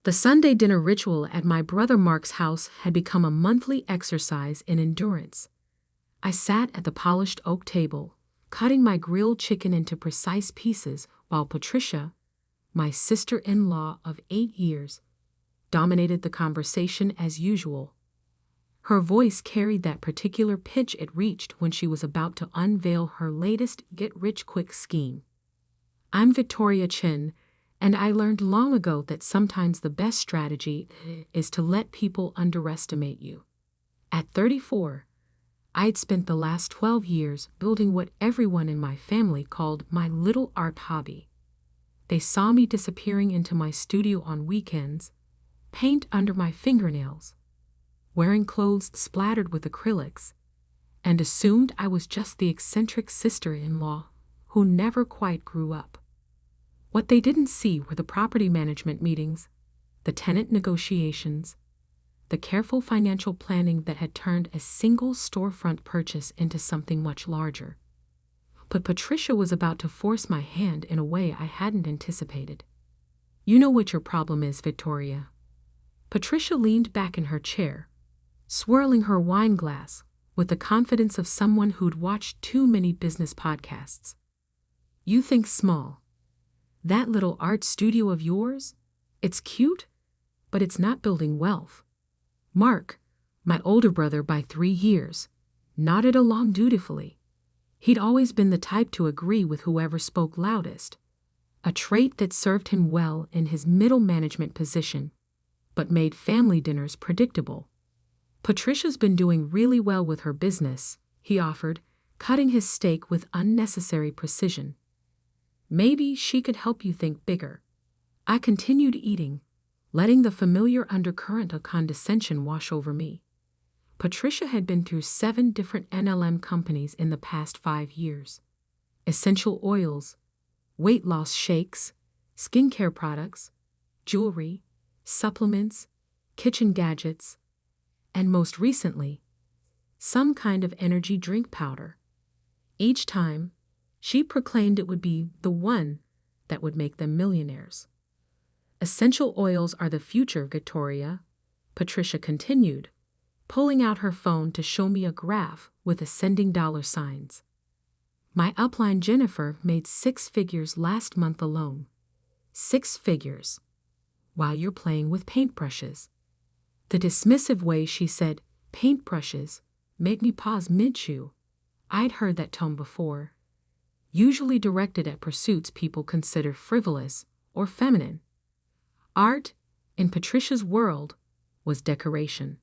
The Sunday dinner ritual at my brother Mark's house had become a monthly exercise in endurance. I sat at the polished oak table, cutting my grilled chicken into precise pieces, while Patricia, my sister-in-law of 8 years, dominated the conversation as usual. Her voice carried that particular pitch it reached when she was about to unveil her latest get-rich-quick scheme. I'm Victoria Chin, and I learned long ago that sometimes the best strategy is to let people underestimate you. At 34, I'd spent the last 12 years building what everyone in my family called my little art hobby. They saw me disappearing into my studio on weekends, paint under my fingernails, wearing clothes splattered with acrylics, and assumed I was just the eccentric sister-in-law who never quite grew up. What they didn't see were the property management meetings, the tenant negotiations, the careful financial planning that had turned a single storefront purchase into something much larger. But Patricia was about to force my hand in a way I hadn't anticipated. "You know what your problem is, Victoria." Patricia leaned back in her chair, swirling her wine glass with the confidence of someone who'd watched too many business podcasts. "You think small. That little art studio of yours? It's cute, but it's not building wealth." Mark, my older brother by 3 years, nodded along dutifully. He'd always been the type to agree with whoever spoke loudest, a trait that served him well in his middle management position, but made family dinners predictable. "Patricia's been doing really well with her business," he offered, cutting his steak with unnecessary precision. "Maybe she could help you think bigger." I continued eating, letting the familiar undercurrent of condescension wash over me. Patricia had been through 7 different MLM companies in the past 5 years. Essential oils, weight loss shakes, skincare products, jewelry, supplements, kitchen gadgets, and most recently, some kind of energy drink powder. Each time, she proclaimed it would be the one that would make them millionaires. "Essential oils are the future, Victoria," Patricia continued, pulling out her phone to show me a graph with ascending dollar signs. "My upline Jennifer made 6 figures last month alone. 6 figures. While you're playing with paintbrushes." The dismissive way she said paintbrushes made me pause mid-chew. I'd heard that tone before, usually directed at pursuits people consider frivolous or feminine. Art, in Patricia's world, was decoration.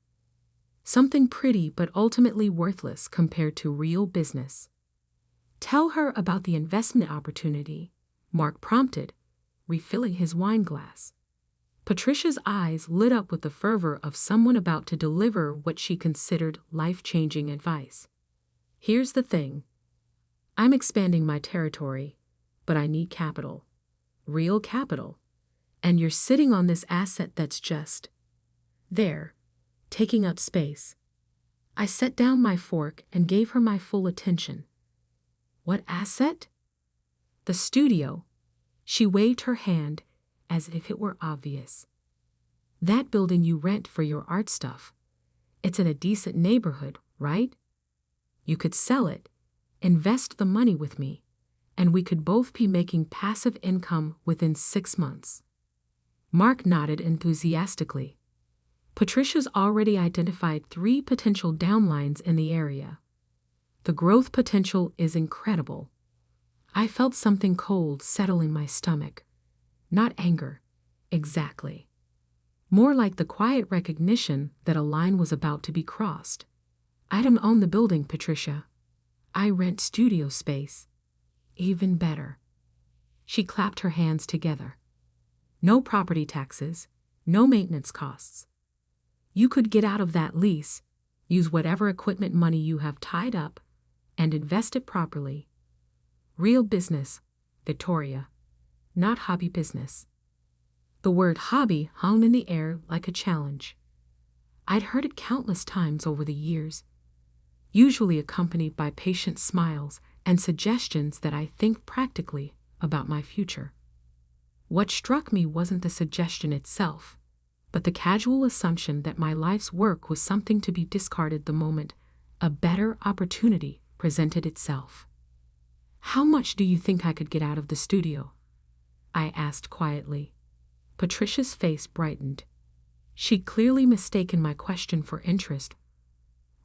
Something pretty but ultimately worthless compared to real business. "Tell her about the investment opportunity," Mark prompted, refilling his wine glass. Patricia's eyes lit up with the fervor of someone about to deliver what she considered life-changing advice. "Here's the thing. I'm expanding my territory, but I need capital. Real capital. And you're sitting on this asset that's just there, taking up space." I set down my fork and gave her my full attention. "What asset?" "The studio." She waved her hand as if it were obvious. "That building you rent for your art stuff. It's in a decent neighborhood, right? You could sell it, invest the money with me, and we could both be making passive income within 6 months." Mark nodded enthusiastically. Patricia's already identified 3 potential downlines in the area. The growth potential is incredible. I felt something cold settle in my stomach. Not anger, exactly. More like the quiet recognition that a line was about to be crossed. "I don't own the building, Patricia. I rent studio space." "Even better." She clapped her hands together. "No property taxes, no maintenance costs. You could get out of that lease, use whatever equipment money you have tied up, and invest it properly. Real business, Victoria, not hobby business." The word hobby hung in the air like a challenge. I'd heard it countless times over the years, usually accompanied by patient smiles and suggestions that I think practically about my future. What struck me wasn't the suggestion itself. but the casual assumption that my life's work was something to be discarded the moment a better opportunity presented itself. "How much do you think I could get out of the studio?" I asked quietly. Patricia's face brightened. She'd clearly mistaken my question for interest,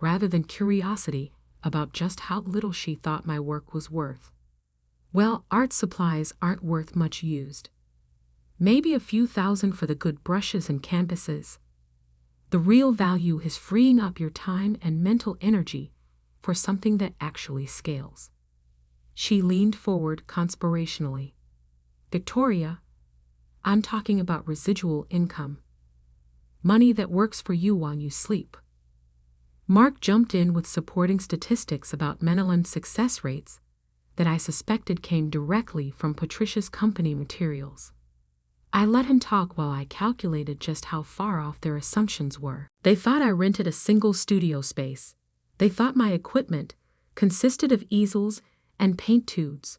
rather than curiosity about just how little she thought my work was worth. "Well, art supplies aren't worth much used. Maybe a few thousand for the good brushes and canvases. The real value is freeing up your time and mental energy for something that actually scales." She leaned forward conspirationally. "Victoria, I'm talking about residual income. Money that works for you while you sleep." Mark jumped in with supporting statistics about MLM success rates that I suspected came directly from Patricia's company materials. I let him talk while I calculated just how far off their assumptions were. They thought I rented a single studio space. They thought my equipment consisted of easels and paint tubes.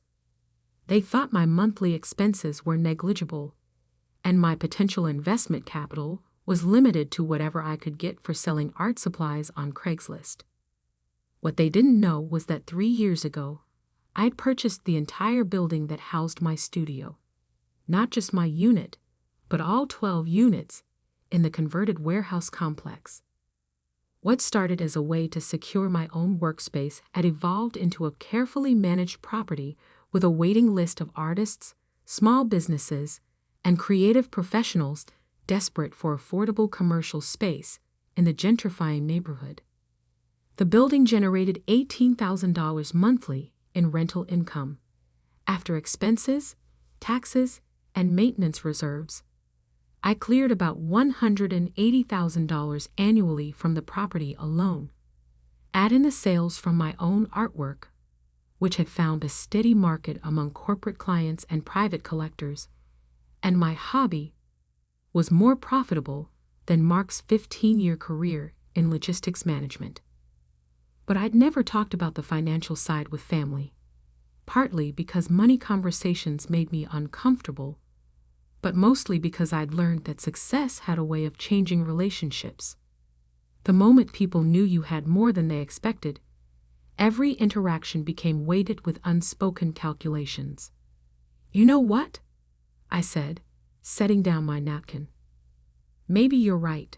They thought my monthly expenses were negligible, and my potential investment capital was limited to whatever I could get for selling art supplies on Craigslist. What they didn't know was that 3 years ago, I'd purchased the entire building that housed my studio. Not just my unit, but all 12 units in the converted warehouse complex. What started as a way to secure my own workspace had evolved into a carefully managed property with a waiting list of artists, small businesses, and creative professionals desperate for affordable commercial space in the gentrifying neighborhood. The building generated $18,000 monthly in rental income. After expenses, taxes, and maintenance reserves, I cleared about $180,000 annually from the property alone. Add in the sales from my own artwork, which had found a steady market among corporate clients and private collectors, and my hobby was more profitable than Mark's 15-year career in logistics management. But I'd never talked about the financial side with family, partly because money conversations made me uncomfortable, but mostly because I'd learned that success had a way of changing relationships. The moment people knew you had more than they expected, every interaction became weighted with unspoken calculations. "You know what?" I said, setting down my napkin. "Maybe you're right."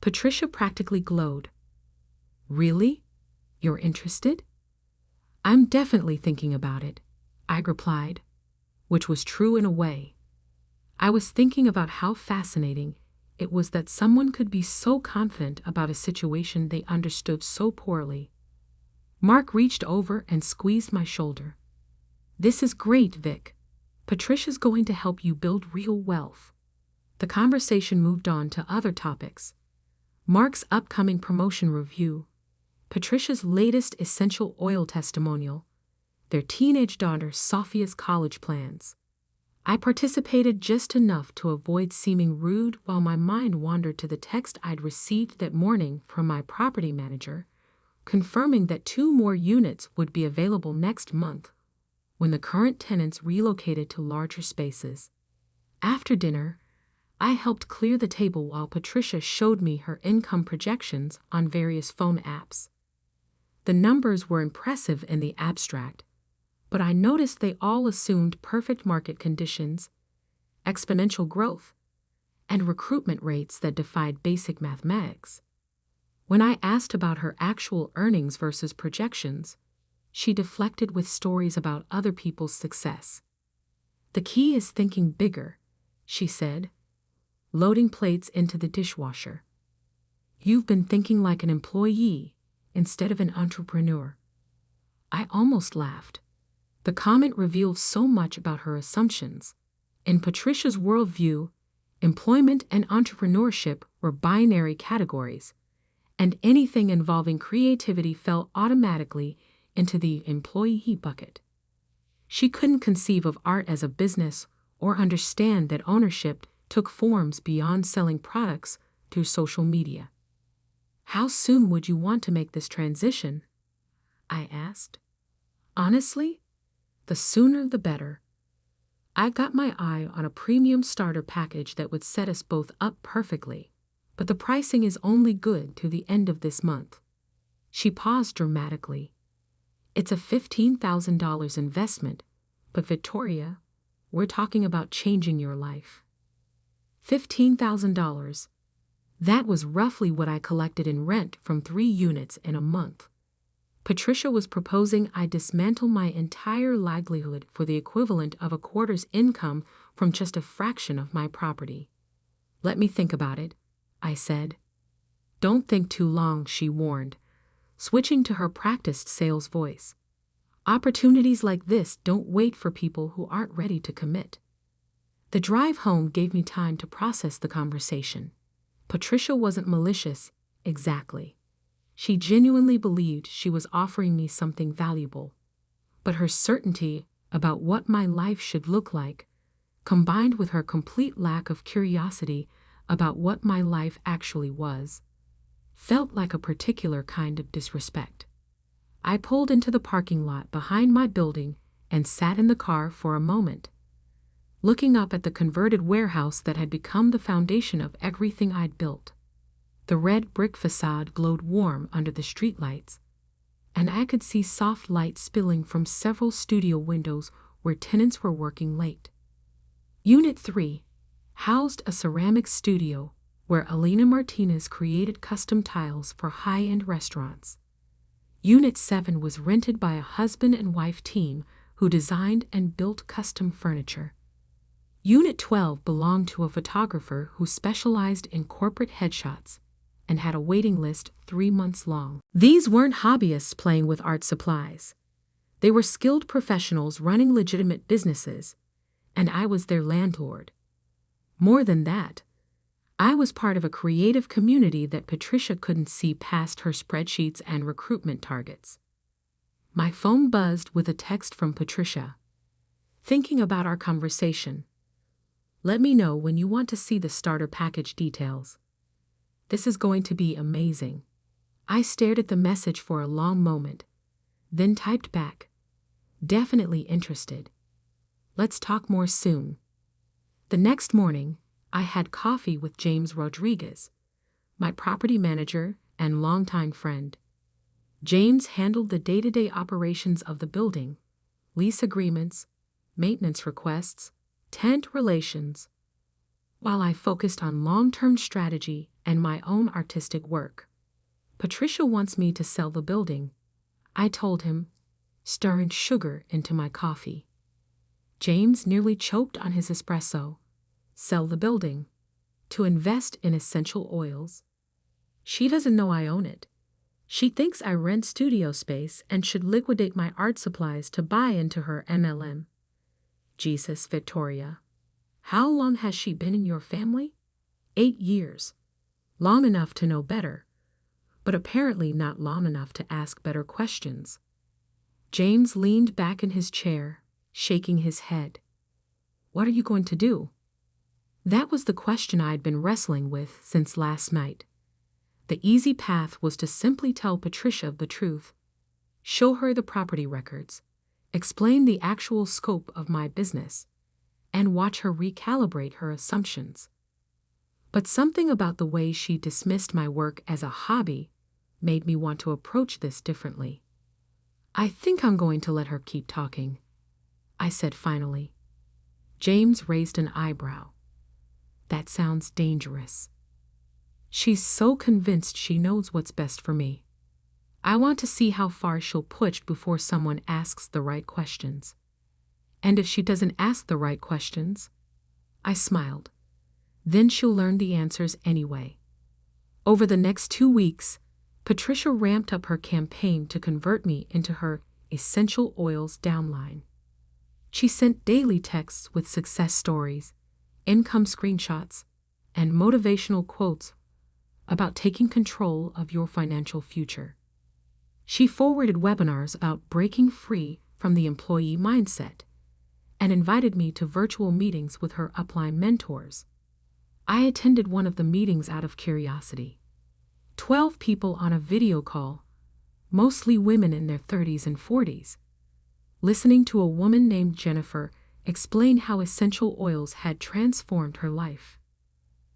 Patricia practically glowed. "Really? You're interested?" "I'm definitely thinking about it," I replied, which was true in a way. I was thinking about how fascinating it was that someone could be so confident about a situation they understood so poorly. Mark reached over and squeezed my shoulder. "This is great, Vic. Patricia's going to help you build real wealth." The conversation moved on to other topics. Mark's upcoming promotion review, Patricia's latest essential oil testimonial, their teenage daughter Sophia's college plans. I participated just enough to avoid seeming rude while my mind wandered to the text I'd received that morning from my property manager, confirming that 2 more units would be available next month when the current tenants relocated to larger spaces. After dinner, I helped clear the table while Patricia showed me her income projections on various phone apps. The numbers were impressive in the abstract, but I noticed they all assumed perfect market conditions, exponential growth, and recruitment rates that defied basic mathematics. When I asked about her actual earnings versus projections, she deflected with stories about other people's success. "The key is thinking bigger," she said, loading plates into the dishwasher. "You've been thinking like an employee instead of an entrepreneur." I almost laughed. The comment revealed so much about her assumptions. In Patricia's worldview, employment and entrepreneurship were binary categories, and anything involving creativity fell automatically into the employee bucket. She couldn't conceive of art as a business or understand that ownership took forms beyond selling products through social media. "How soon would you want to make this transition?" I asked. "Honestly, the sooner the better. I got my eye on a premium starter package that would set us both up perfectly, but the pricing is only good to the end of this month. She paused dramatically. It's a $15,000 investment, but Victoria, we're talking about changing your life. $15,000. That was roughly what I collected in rent from 3 units in a month. Patricia was proposing I dismantle my entire livelihood for the equivalent of a quarter's income from just a fraction of my property. Let me think about it, I said. Don't think too long, she warned, switching to her practiced sales voice. Opportunities like this don't wait for people who aren't ready to commit. The drive home gave me time to process the conversation. Patricia wasn't malicious, exactly. She genuinely believed she was offering me something valuable. But her certainty about what my life should look like, combined with her complete lack of curiosity about what my life actually was, felt like a particular kind of disrespect. I pulled into the parking lot behind my building and sat in the car for a moment, looking up at the converted warehouse that had become the foundation of everything I'd built. The red brick facade glowed warm under the streetlights, and I could see soft light spilling from several studio windows where tenants were working late. Unit 3 housed a ceramic studio where Elena Martinez created custom tiles for high-end restaurants. Unit 7 was rented by a husband and wife team who designed and built custom furniture. Unit 12 belonged to a photographer who specialized in corporate headshots and had a waiting list 3 months long. These weren't hobbyists playing with art supplies. They were skilled professionals running legitimate businesses, and I was their landlord. More than that, I was part of a creative community that Patricia couldn't see past her spreadsheets and recruitment targets. My phone buzzed with a text from Patricia. Thinking about our conversation. Let me know when you want to see the starter package details. This is going to be amazing. I stared at the message for a long moment, then typed back, definitely interested. Let's talk more soon. The next morning, I had coffee with James Rodriguez, my property manager and longtime friend. James handled the day-to-day operations of the building, lease agreements, maintenance requests, tenant relations, while I focused on long-term strategy and my own artistic work. Patricia wants me to sell the building, I told him, stirring sugar into my coffee. James nearly choked on his espresso. Sell the building. To invest in essential oils. She doesn't know I own it. She thinks I rent studio space and should liquidate my art supplies to buy into her MLM. Jesus, Victoria. How long has she been in your family? 8 years. Long enough to know better, but apparently not long enough to ask better questions. James leaned back in his chair, shaking his head. What are you going to do? That was the question I'd been wrestling with since last night. The easy path was to simply tell Patricia the truth, show her the property records, explain the actual scope of my business, and watch her recalibrate her assumptions. But something about the way she dismissed my work as a hobby made me want to approach this differently. I think I'm going to let her keep talking, I said finally. James raised an eyebrow. That sounds dangerous. She's so convinced she knows what's best for me. I want to see how far she'll push before someone asks the right questions. And if she doesn't ask the right questions, I smiled. Then she'll learn the answers anyway. Over the next 2 weeks, Patricia ramped up her campaign to convert me into her essential oils downline. She sent daily texts with success stories, income screenshots, and motivational quotes about taking control of your financial future. She forwarded webinars about breaking free from the employee mindset and invited me to virtual meetings with her upline mentors. I attended one of the meetings out of curiosity. 12 people on a video call, mostly women in their 30s and 40s, listening to a woman named Jennifer explained how essential oils had transformed her life.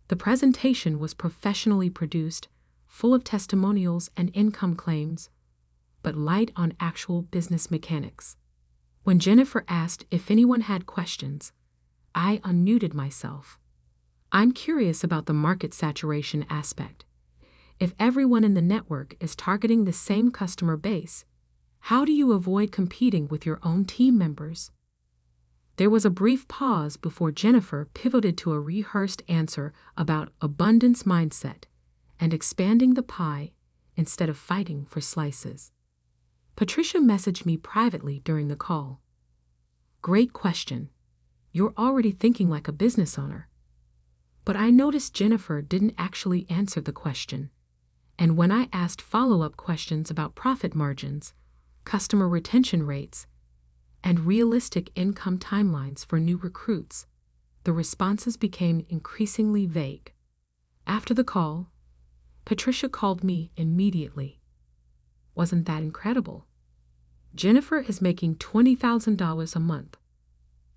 The presentation was professionally produced, full of testimonials and income claims, but light on actual business mechanics. When Jennifer asked if anyone had questions, I unmuted myself. I'm curious about the market saturation aspect. If everyone in the network is targeting the same customer base, how do you avoid competing with your own team members? There was a brief pause before Jennifer pivoted to a rehearsed answer about abundance mindset and expanding the pie instead of fighting for slices. Patricia messaged me privately during the call. Great question. You're already thinking like a business owner. But I noticed Jennifer didn't actually answer the question. And when I asked follow-up questions about profit margins, customer retention rates, and realistic income timelines for new recruits, the responses became increasingly vague. After the call, Patricia called me immediately. Wasn't that incredible? Jennifer is making $20,000 a month.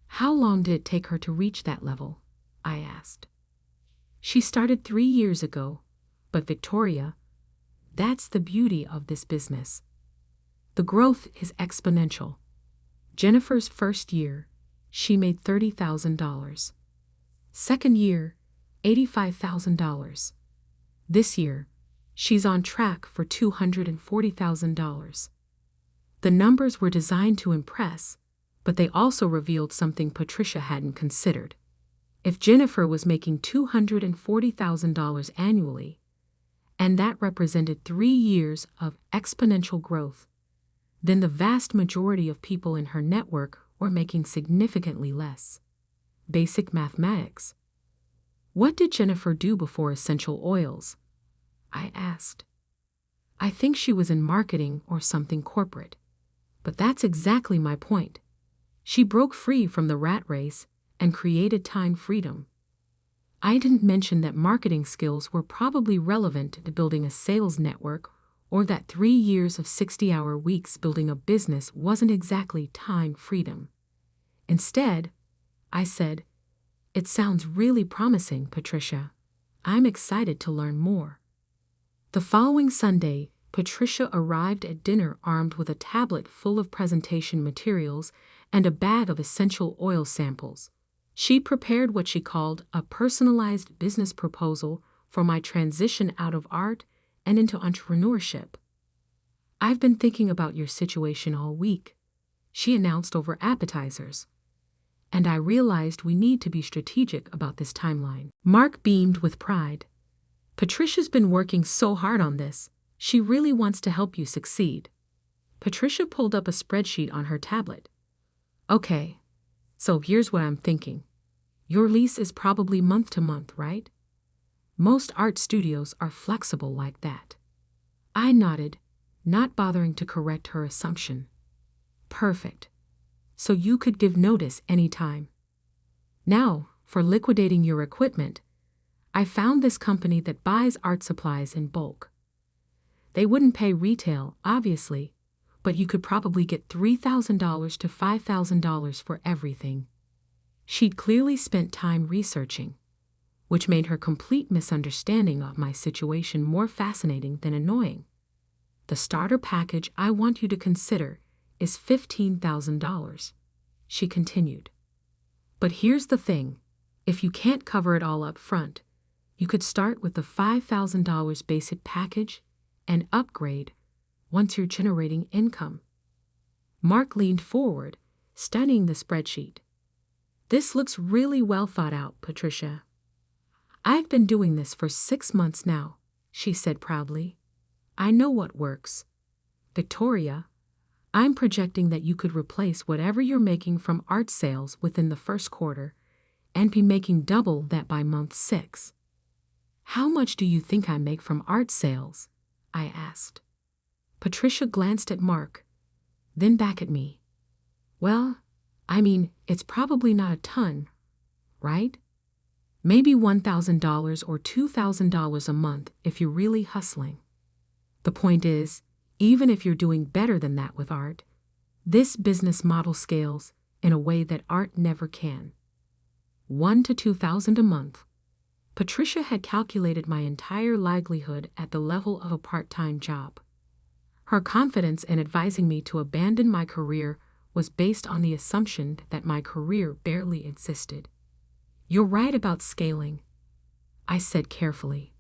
How long did it take her to reach that level? I asked. She started 3 years ago, but Victoria, that's the beauty of this business. The growth is exponential. Jennifer's first year, she made $30,000. Second year, $85,000. This year, she's on track for $240,000. The numbers were designed to impress, but they also revealed something Patricia hadn't considered. If Jennifer was making $240,000 annually, and that represented 3 years of exponential growth, then the vast majority of people in her network were making significantly less. Basic mathematics. What did Jennifer do before essential oils? I asked. I think she was in marketing or something corporate. But that's exactly my point. She broke free from the rat race and created time freedom. I didn't mention that marketing skills were probably relevant to building a sales network, or that 3 years of 60-hour weeks building a business wasn't exactly time freedom. Instead, I said, "It sounds really promising, Patricia. I'm excited to learn more." The following Sunday, Patricia arrived at dinner armed with a tablet full of presentation materials and a bag of essential oil samples. She prepared what she called a personalized business proposal for my transition out of art and into entrepreneurship. "I've been thinking about your situation all week," she announced over appetizers. "And I realized we need to be strategic about this timeline." Mark beamed with pride. "Patricia's been working so hard on this. She really wants to help you succeed." Patricia pulled up a spreadsheet on her tablet. "Okay, so here's what I'm thinking. Your lease is probably month to month, right? Most art studios are flexible like that." I nodded, not bothering to correct her assumption. "Perfect. So you could give notice anytime. Now, for liquidating your equipment, I found this company that buys art supplies in bulk. They wouldn't pay retail, obviously, but you could probably get $3,000 to $5,000 for everything." She'd clearly spent time researching, which made her complete misunderstanding of my situation more fascinating than annoying. "The starter package I want you to consider is $15,000, she continued. "But here's the thing, if you can't cover it all up front, you could start with the $5,000 basic package and upgrade once you're generating income." Mark leaned forward, studying the spreadsheet. "This looks really well thought out, Patricia." "I've been doing this for 6 months now," she said proudly. "I know what works. Victoria, I'm projecting that you could replace whatever you're making from art sales within the first quarter and be making double that by month 6. "How much do you think I make from art sales?" I asked. Patricia glanced at Mark, then back at me. "Well, I mean, it's probably not a ton, right? Maybe $1,000 or $2,000 a month if you're really hustling. The point is, even if you're doing better than that with art, this business model scales in a way that art never can. 1 to 2,000 a month. Patricia had calculated my entire livelihood at the level of a part-time job. Her confidence in advising me to abandon my career was based on the assumption that my career barely existed. "You're right about scaling," I said carefully.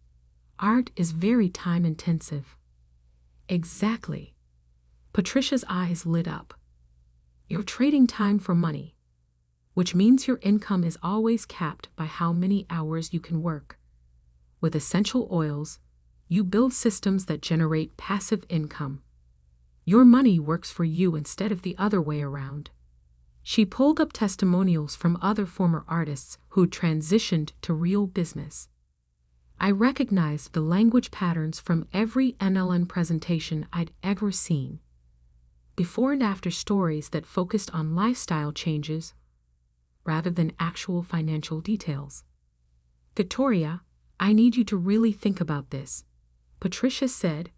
"Art is very time-intensive." "Exactly." Patricia's eyes lit up. "You're trading time for money, which means your income is always capped by how many hours you can work. With essential oils, you build systems that generate passive income. Your money works for you instead of the other way around." She pulled up testimonials from other former artists who transitioned to real business. I recognized the language patterns from every MLM presentation I'd ever seen. Before and after stories that focused on lifestyle changes rather than actual financial details. "Victoria, I need you to really think about this," Patricia said,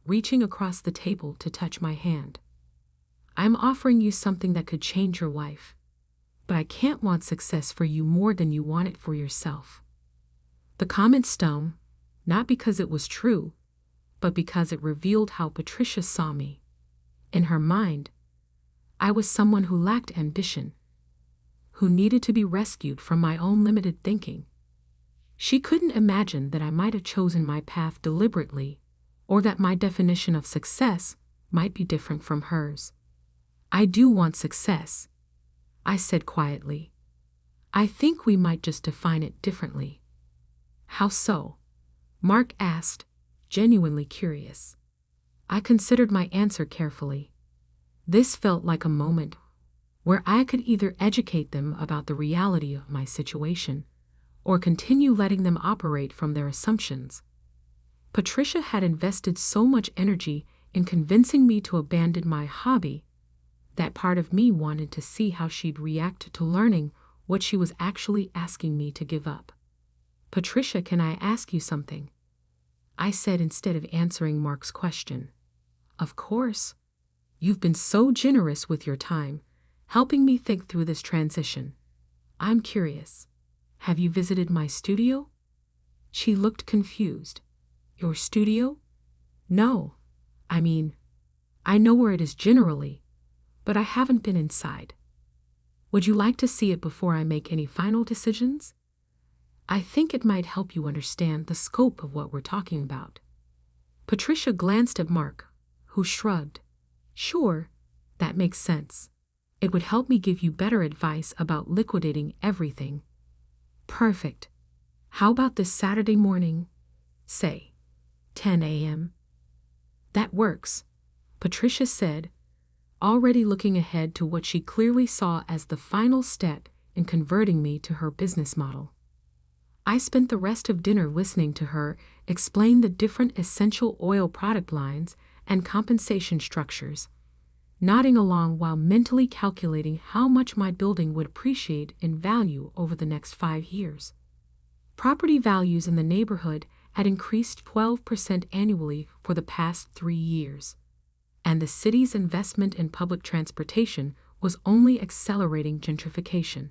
reaching across the table to touch my hand. "I'm offering you something that could change your life, but I can't want success for you more than you want it for yourself." The comment stung, not because it was true, but because it revealed how Patricia saw me. In her mind, I was someone who lacked ambition, who needed to be rescued from my own limited thinking. She couldn't imagine that I might have chosen my path deliberately, or that my definition of success might be different from hers. "I do want success," I said quietly. "I think we might just define it differently." "How so?" Mark asked, genuinely curious. I considered my answer carefully. This felt like a moment where I could either educate them about the reality of my situation or continue letting them operate from their assumptions. Patricia had invested so much energy in convincing me to abandon my hobby that part of me wanted to see how she'd react to learning what she was actually asking me to give up. "Patricia, can I ask you something?" I said instead of answering Mark's question. "Of course. You've been so generous with your time, helping me think through this transition. I'm curious. Have you visited my studio?" She looked confused. "Your studio?" "No. I know where it is generally, but I haven't been inside. Would you like to see it before I make any final decisions? I think it might help you understand the scope of what we're talking about." Patricia glanced at Mark, who shrugged. "Sure, that makes sense. It would help me give you better advice about liquidating everything." "Perfect. How about this Saturday morning? Say, 10 a.m. "That works," Patricia said, already looking ahead to what she clearly saw as the final step in converting me to her business model. I spent the rest of dinner listening to her explain the different essential oil product lines and compensation structures, nodding along while mentally calculating how much my building would appreciate in value over the next 5 years. Property values in the neighborhood had increased 12% annually for the past 3 years, and the city's investment in public transportation was only accelerating gentrification.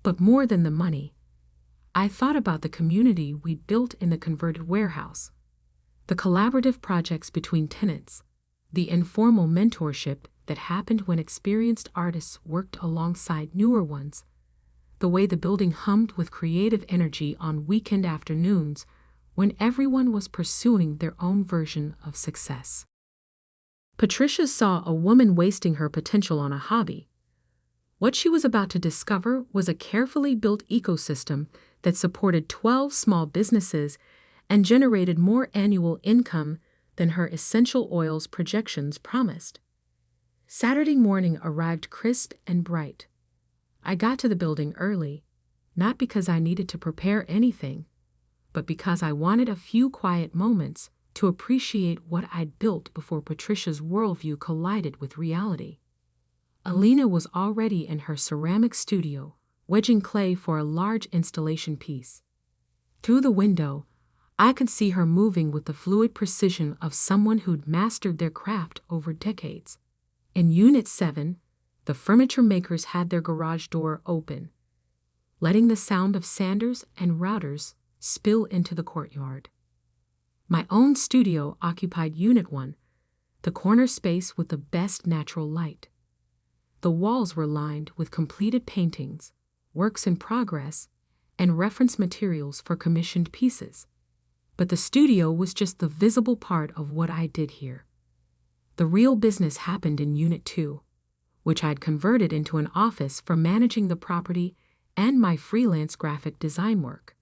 But more than the money, I thought about the community we'd built in the converted warehouse, the collaborative projects between tenants, the informal mentorship that happened when experienced artists worked alongside newer ones, the way the building hummed with creative energy on weekend afternoons when everyone was pursuing their own version of success. Patricia saw a woman wasting her potential on a hobby. What she was about to discover was a carefully built ecosystem that supported 12 small businesses and generated more annual income than her essential oils projections promised. Saturday morning arrived crisp and bright. I got to the building early, not because I needed to prepare anything, but because I wanted a few quiet moments to appreciate what I'd built before Patricia's worldview collided with reality. Alina was already in her ceramic studio, wedging clay for a large installation piece. Through the window, I could see her moving with the fluid precision of someone who'd mastered their craft over decades. In Unit 7, The furniture makers had their garage door open, letting the sound of sanders and routers spill into the courtyard. My own studio occupied Unit 1, the corner space with the best natural light. The walls were lined with completed paintings, works in progress, and reference materials for commissioned pieces. But the studio was just the visible part of what I did here. The real business happened in Unit 2, which I'd converted into an office for managing the property and my freelance graphic design work.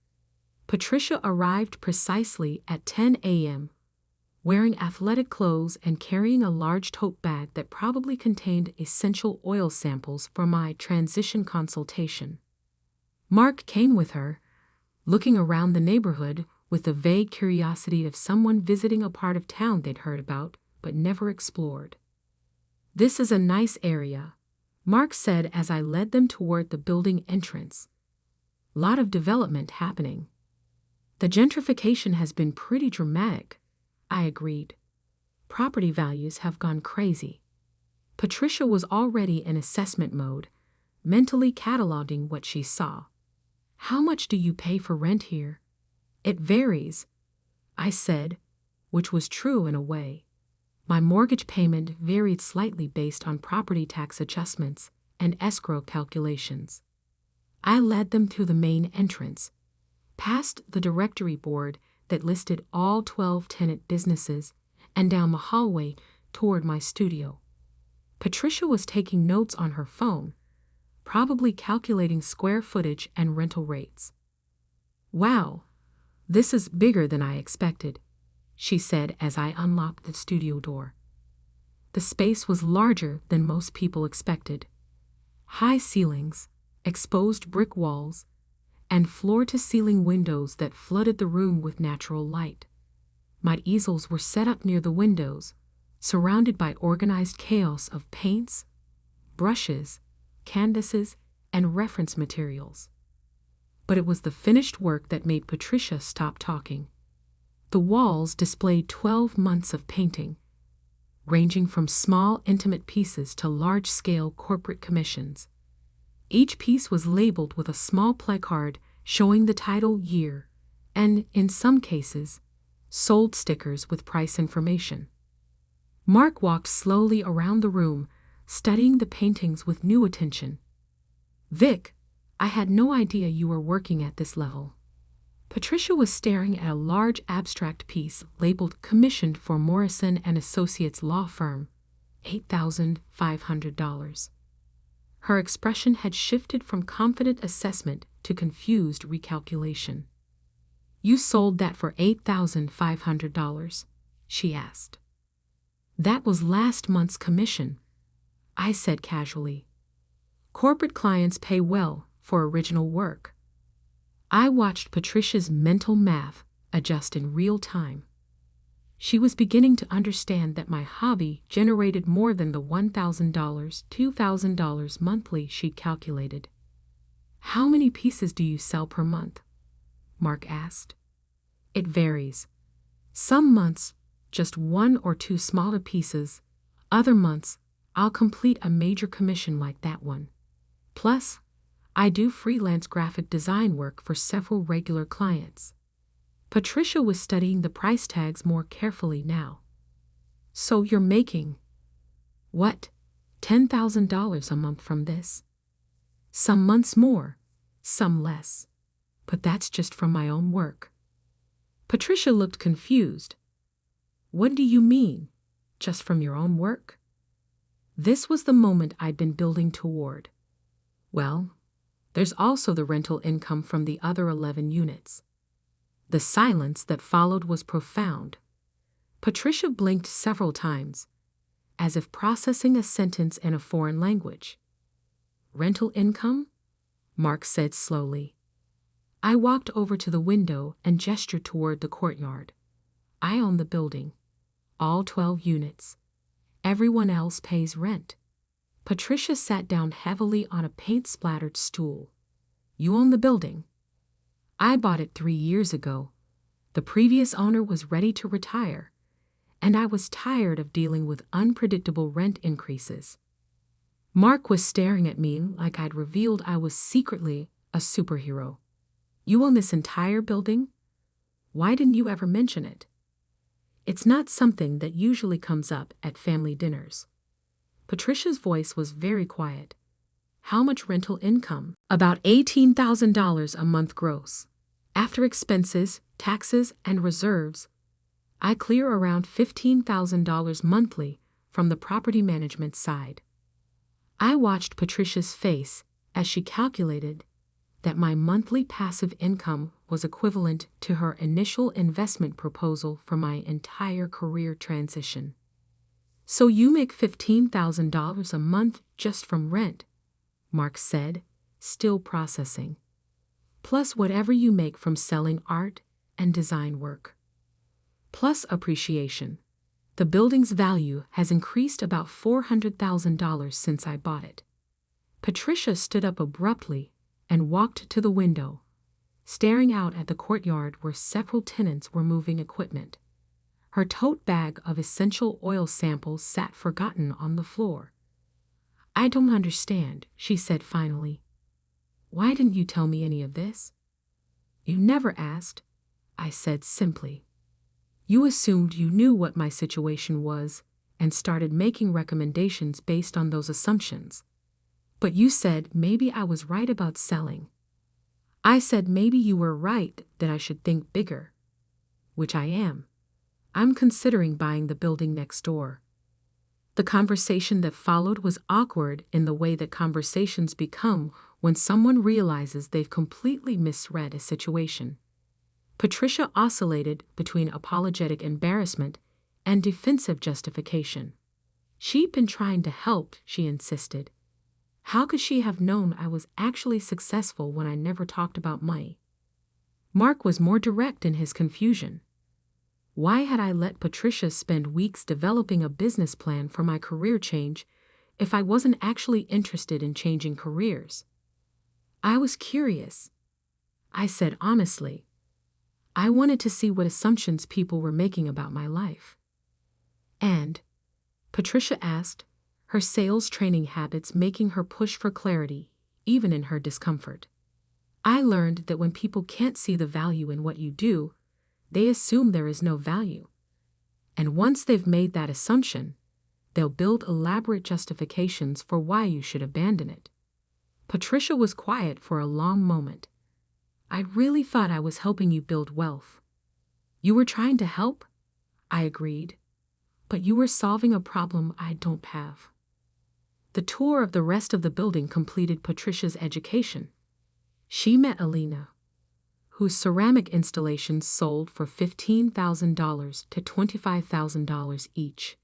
Patricia arrived precisely at 10 a.m., wearing athletic clothes and carrying a large tote bag that probably contained essential oil samples for my transition consultation. Mark came with her, looking around the neighborhood with the vague curiosity of someone visiting a part of town they'd heard about but never explored. "This is a nice area," Mark said as I led them toward the building entrance. "Lot of development happening." "The gentrification has been pretty dramatic," I agreed. "Property values have gone crazy." Patricia was already in assessment mode, mentally cataloging what she saw. "How much do you pay for rent here?" "It varies," I said, which was true in a way. My mortgage payment varied slightly based on property tax adjustments and escrow calculations. I led them through the main entrance, past the directory board that listed all 12 tenant businesses, and down the hallway toward my studio. Patricia was taking notes on her phone, probably calculating square footage and rental rates. "Wow, this is bigger than I expected," she said as I unlocked the studio door. The space was larger than most people expected. High ceilings, exposed brick walls, and floor-to-ceiling windows that flooded the room with natural light. My easels were set up near the windows, surrounded by organized chaos of paints, brushes, canvases, and reference materials. But it was the finished work that made Patricia stop talking. The walls displayed 12 months of painting, ranging from small, intimate pieces to large-scale corporate commissions. Each piece was labeled with a small placard showing the title, year, and, in some cases, sold stickers with price information. Mark walked slowly around the room, studying the paintings with new attention. "Vic, I had no idea you were working at this level." Patricia was staring at a large abstract piece labeled "Commissioned for Morrison & Associates Law Firm, $8,500. Her expression had shifted from confident assessment to confused recalculation. "You sold that for $8,500, she asked. "That was last month's commission," I said casually. "Corporate clients pay well for original work." I watched Patricia's mental math adjust in real time. She was beginning to understand that my hobby generated more than the $1,000, $2,000 monthly she'd calculated. "How many pieces do you sell per month?" Mark asked. "It varies. Some months, just 1 or 2 smaller pieces. Other months, I'll complete a major commission like that one. Plus, I do freelance graphic design work for several regular clients." Patricia was studying the price tags more carefully now. "So you're making, what, $10,000 a month from this?" "Some months more, some less. But that's just from my own work." Patricia looked confused. "What do you mean, just from your own work?" This was the moment I'd been building toward. "Well, there's also the rental income from the other 11 units." The silence that followed was profound. Patricia blinked several times, as if processing a sentence in a foreign language. "Rental income?" Mark said slowly. I walked over to the window and gestured toward the courtyard. "I own the building, all 12 units. Everyone else pays rent." Patricia sat down heavily on a paint-splattered stool. "You own the building?" "I bought it 3 years ago. The previous owner was ready to retire, and I was tired of dealing with unpredictable rent increases." Mark was staring at me like I'd revealed I was secretly a superhero. You own this entire building? Why didn't you ever mention it? It's not something that usually comes up at family dinners. Patricia's voice was very quiet. How much rental income? About $18,000 a month gross. After expenses, taxes, and reserves, I clear around $15,000 monthly from the property management side. I watched Patricia's face as she calculated that my monthly passive income was equivalent to her initial investment proposal for my entire career transition. So you make $15,000 a month just from rent, Mark said, still processing. Plus whatever you make from selling art and design work. Plus appreciation. The building's value has increased about $400,000 since I bought it. Patricia stood up abruptly and walked to the window, staring out at the courtyard where several tenants were moving equipment. Her tote bag of essential oil samples sat forgotten on the floor. I don't understand, she said finally. Why didn't you tell me any of this? You never asked, I said simply. You assumed you knew what my situation was and started making recommendations based on those assumptions. But you said maybe I was right about selling. I said maybe you were right that I should think bigger, which I am. I'm considering buying the building next door. The conversation that followed was awkward in the way that conversations become when someone realizes they've completely misread a situation. Patricia oscillated between apologetic embarrassment and defensive justification. She'd been trying to help, she insisted. How could she have known I was actually successful when I never talked about money? Mark was more direct in his confusion. Why had I let Patricia spend weeks developing a business plan for my career change if I wasn't actually interested in changing careers? I was curious. I said honestly. I wanted to see what assumptions people were making about my life. And, Patricia asked, her sales training habits making her push for clarity, even in her discomfort. I learned that when people can't see the value in what you do, they assume there is no value. And once they've made that assumption, they'll build elaborate justifications for why you should abandon it. Patricia was quiet for a long moment. I really thought I was helping you build wealth. You were trying to help? I agreed. But you were solving a problem I don't have. The tour of the rest of the building completed Patricia's education. She met Alina, whose ceramic installations sold for $15,000 to $25,000 each.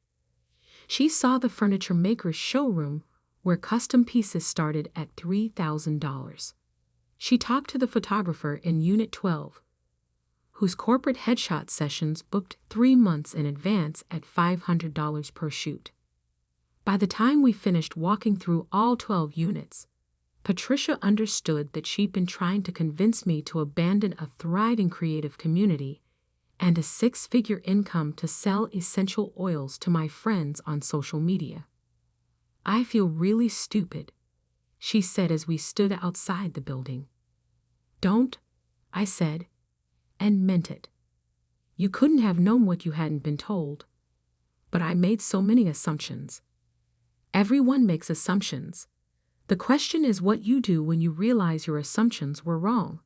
She saw the furniture maker's showroom where custom pieces started at $3,000. She talked to the photographer in Unit 12, whose corporate headshot sessions booked 3 months in advance at $500 per shoot. By the time we finished walking through all 12 units, Patricia understood that she'd been trying to convince me to abandon a thriving creative community and a 6-figure income to sell essential oils to my friends on social media. I feel really stupid, she said as we stood outside the building. Don't, I said, and meant it. You couldn't have known what you hadn't been told. But I made so many assumptions. Everyone makes assumptions. The question is what you do when you realize your assumptions were wrong.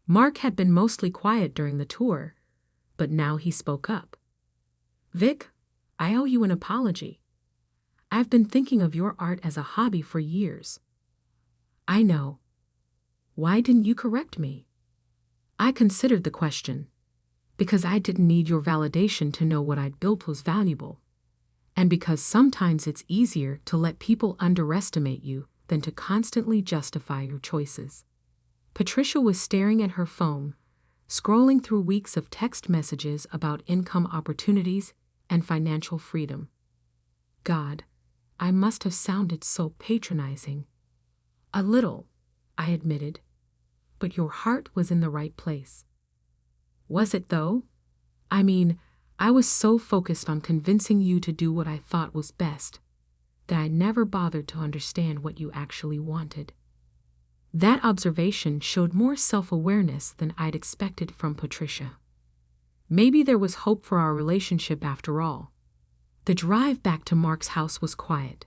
Mark had been mostly quiet during the tour, but now he spoke up. Vic, I owe you an apology. I've been thinking of your art as a hobby for years. I know. Why didn't you correct me? I considered the question, because I didn't need your validation to know what I'd built was valuable, and because sometimes it's easier to let people underestimate you than to constantly justify your choices. Patricia was staring at her phone, scrolling through weeks of text messages about income opportunities and financial freedom. God, I must have sounded so patronizing. A little, I admitted, but your heart was in the right place. Was it though? I mean, I was so focused on convincing you to do what I thought was best that I never bothered to understand what you actually wanted. That observation showed more self-awareness than I'd expected from Patricia. Maybe there was hope for our relationship after all. The drive back to Mark's house was quiet.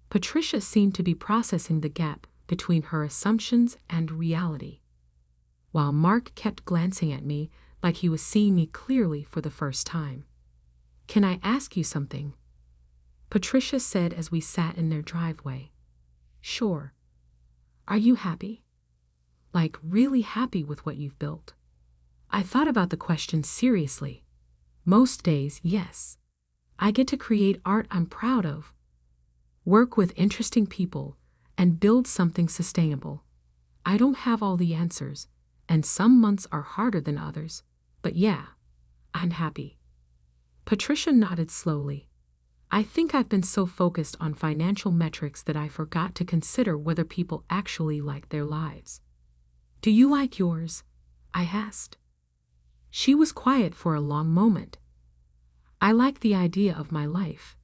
Patricia seemed to be processing the gap between her assumptions and reality, while Mark kept glancing at me like he was seeing me clearly for the first time. "Can I ask you something?" Patricia said as we sat in their driveway. "Sure. Are you happy? Like really happy with what you've built?" I thought about the question seriously. Most days, yes. I get to create art I'm proud of, work with interesting people, and build something sustainable. I don't have all the answers, and some months are harder than others, but yeah, I'm happy. Patricia nodded slowly. I think I've been so focused on financial metrics that I forgot to consider whether people actually like their lives. "Do you like yours?" I asked. She was quiet for a long moment. I like the idea of my life.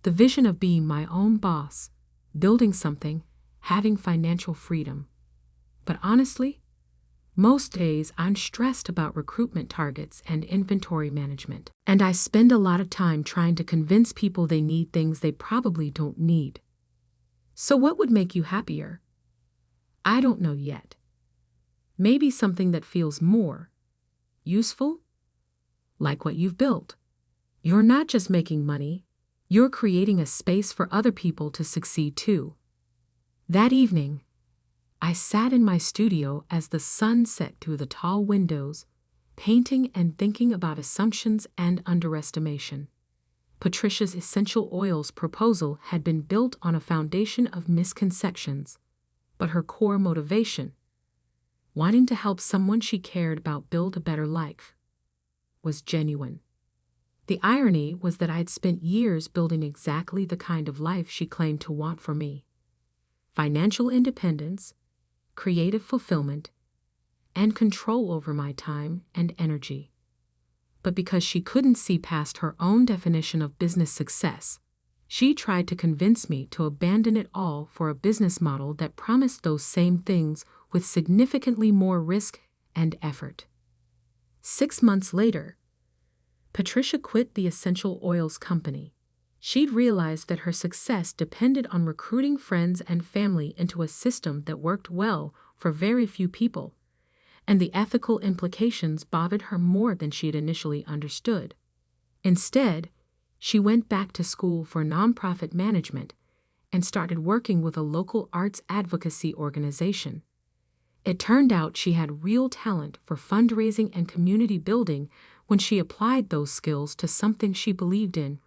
The vision of being my own boss, building something, having financial freedom. But honestly, most days I'm stressed about recruitment targets and inventory management, and I spend a lot of time trying to convince people they need things they probably don't need. So what would make you happier? I don't know yet. Maybe something that feels more useful, like what you've built. You're not just making money, you're creating a space for other people to succeed too. That evening, I sat in my studio as the sun set through the tall windows, painting and thinking about assumptions and underestimation. Patricia's essential oils proposal had been built on a foundation of misconceptions, but her core motivation, wanting to help someone she cared about build a better life, was genuine. The irony was that I'd spent years building exactly the kind of life she claimed to want for me: financial independence, creative fulfillment, and control over my time and energy. But because she couldn't see past her own definition of business success, she tried to convince me to abandon it all for a business model that promised those same things with significantly more risk and effort. 6 months later, Patricia quit the essential oils company. She'd realized that her success depended on recruiting friends and family into a system that worked well for very few people, and the ethical implications bothered her more than she had initially understood. Instead, she went back to school for nonprofit management and started working with a local arts advocacy organization. It turned out she had real talent for fundraising and community building when she applied those skills to something she believed in,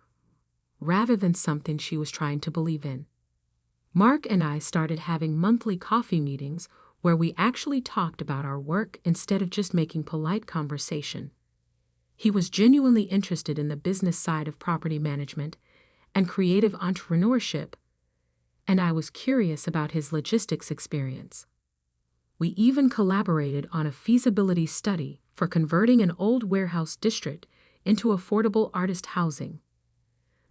rather than something she was trying to believe in. Mark and I started having monthly coffee meetings where we actually talked about our work instead of just making polite conversation. He was genuinely interested in the business side of property management and creative entrepreneurship, and I was curious about his logistics experience. We even collaborated on a feasibility study for converting an old warehouse district into affordable artist housing.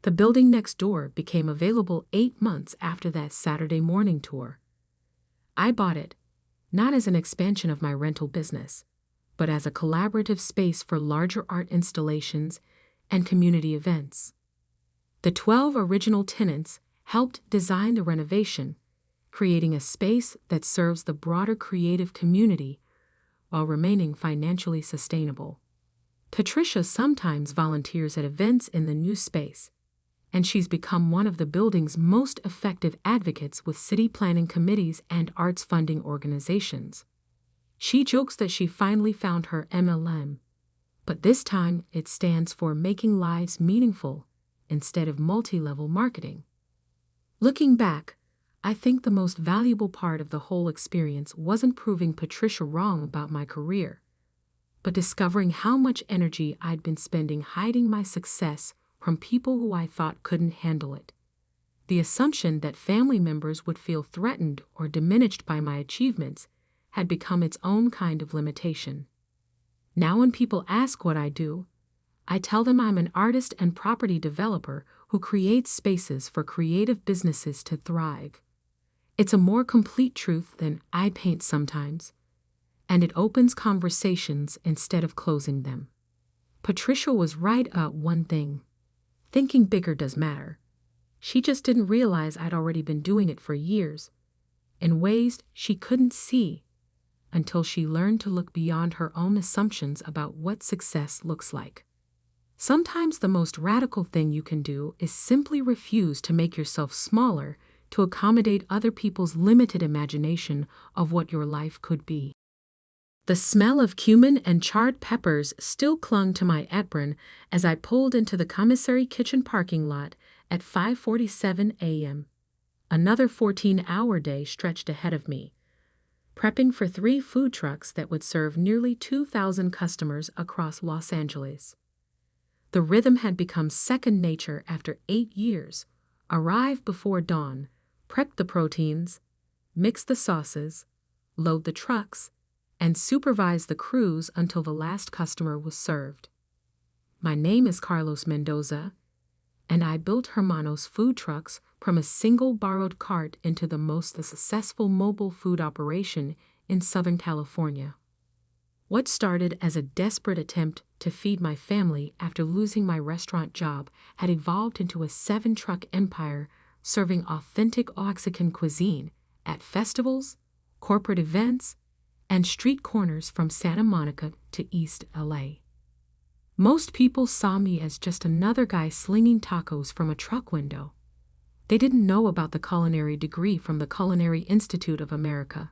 The building next door became available 8 months after that Saturday morning tour. I bought it, not as an expansion of my rental business, but as a collaborative space for larger art installations and community events. The 12 original tenants helped design the renovation, creating a space that serves the broader creative community while remaining financially sustainable. Patricia sometimes volunteers at events in the new space, and she's become one of the building's most effective advocates with city planning committees and arts funding organizations. She jokes that she finally found her MLM, but this time it stands for Making Lives Meaningful instead of multi-level marketing. Looking back, I think the most valuable part of the whole experience wasn't proving Patricia wrong about my career, but discovering how much energy I'd been spending hiding my success from people who I thought couldn't handle it. The assumption that family members would feel threatened or diminished by my achievements had become its own kind of limitation. Now when people ask what I do, I tell them I'm an artist and property developer who creates spaces for creative businesses to thrive. It's a more complete truth than I paint sometimes, and it opens conversations instead of closing them. Patricia was right about one thing. Thinking bigger does matter. She just didn't realize I'd already been doing it for years, in ways she couldn't see, until she learned to look beyond her own assumptions about what success looks like. Sometimes the most radical thing you can do is simply refuse to make yourself smaller to accommodate other people's limited imagination of what your life could be. The smell of cumin and charred peppers still clung to my apron as I pulled into the commissary kitchen parking lot at 5:47 a.m. Another 14-hour day stretched ahead of me, prepping for 3 food trucks that would serve nearly 2,000 customers across Los Angeles. The rhythm had become second nature after 8 years. Arrive before dawn, prep the proteins, mix the sauces, load the trucks, and supervise the crews until the last customer was served. My name is Carlos Mendoza, and I built Hermanos food trucks from a single borrowed cart into the most successful mobile food operation in Southern California. What started as a desperate attempt to feed my family after losing my restaurant job had evolved into a 7-truck empire serving authentic Oaxacan cuisine at festivals, corporate events, and street corners from Santa Monica to East LA. Most people saw me as just another guy slinging tacos from a truck window. They didn't know about the culinary degree from the Culinary Institute of America,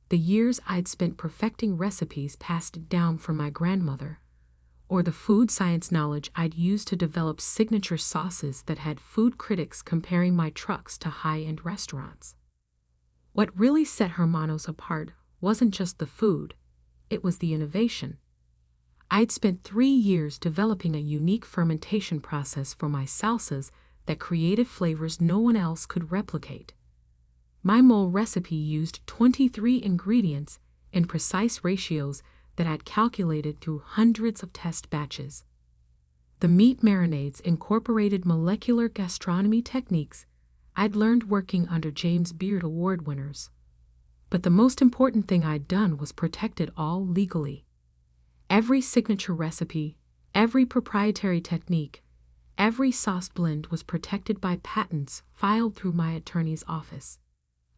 the years I'd spent perfecting recipes passed down from my grandmother, or the food science knowledge I'd used to develop signature sauces that had food critics comparing my trucks to high-end restaurants. What really set Hermanos apart wasn't just the food, it was the innovation. I'd spent 3 years developing a unique fermentation process for my salsas that created flavors no one else could replicate. My mole recipe used 23 ingredients in precise ratios that I'd calculated through hundreds of test batches. The meat marinades incorporated molecular gastronomy techniques I'd learned working under James Beard Award winners. But the most important thing I'd done was protect it all legally. Every signature recipe, every proprietary technique, every sauce blend was protected by patents filed through my attorney's office.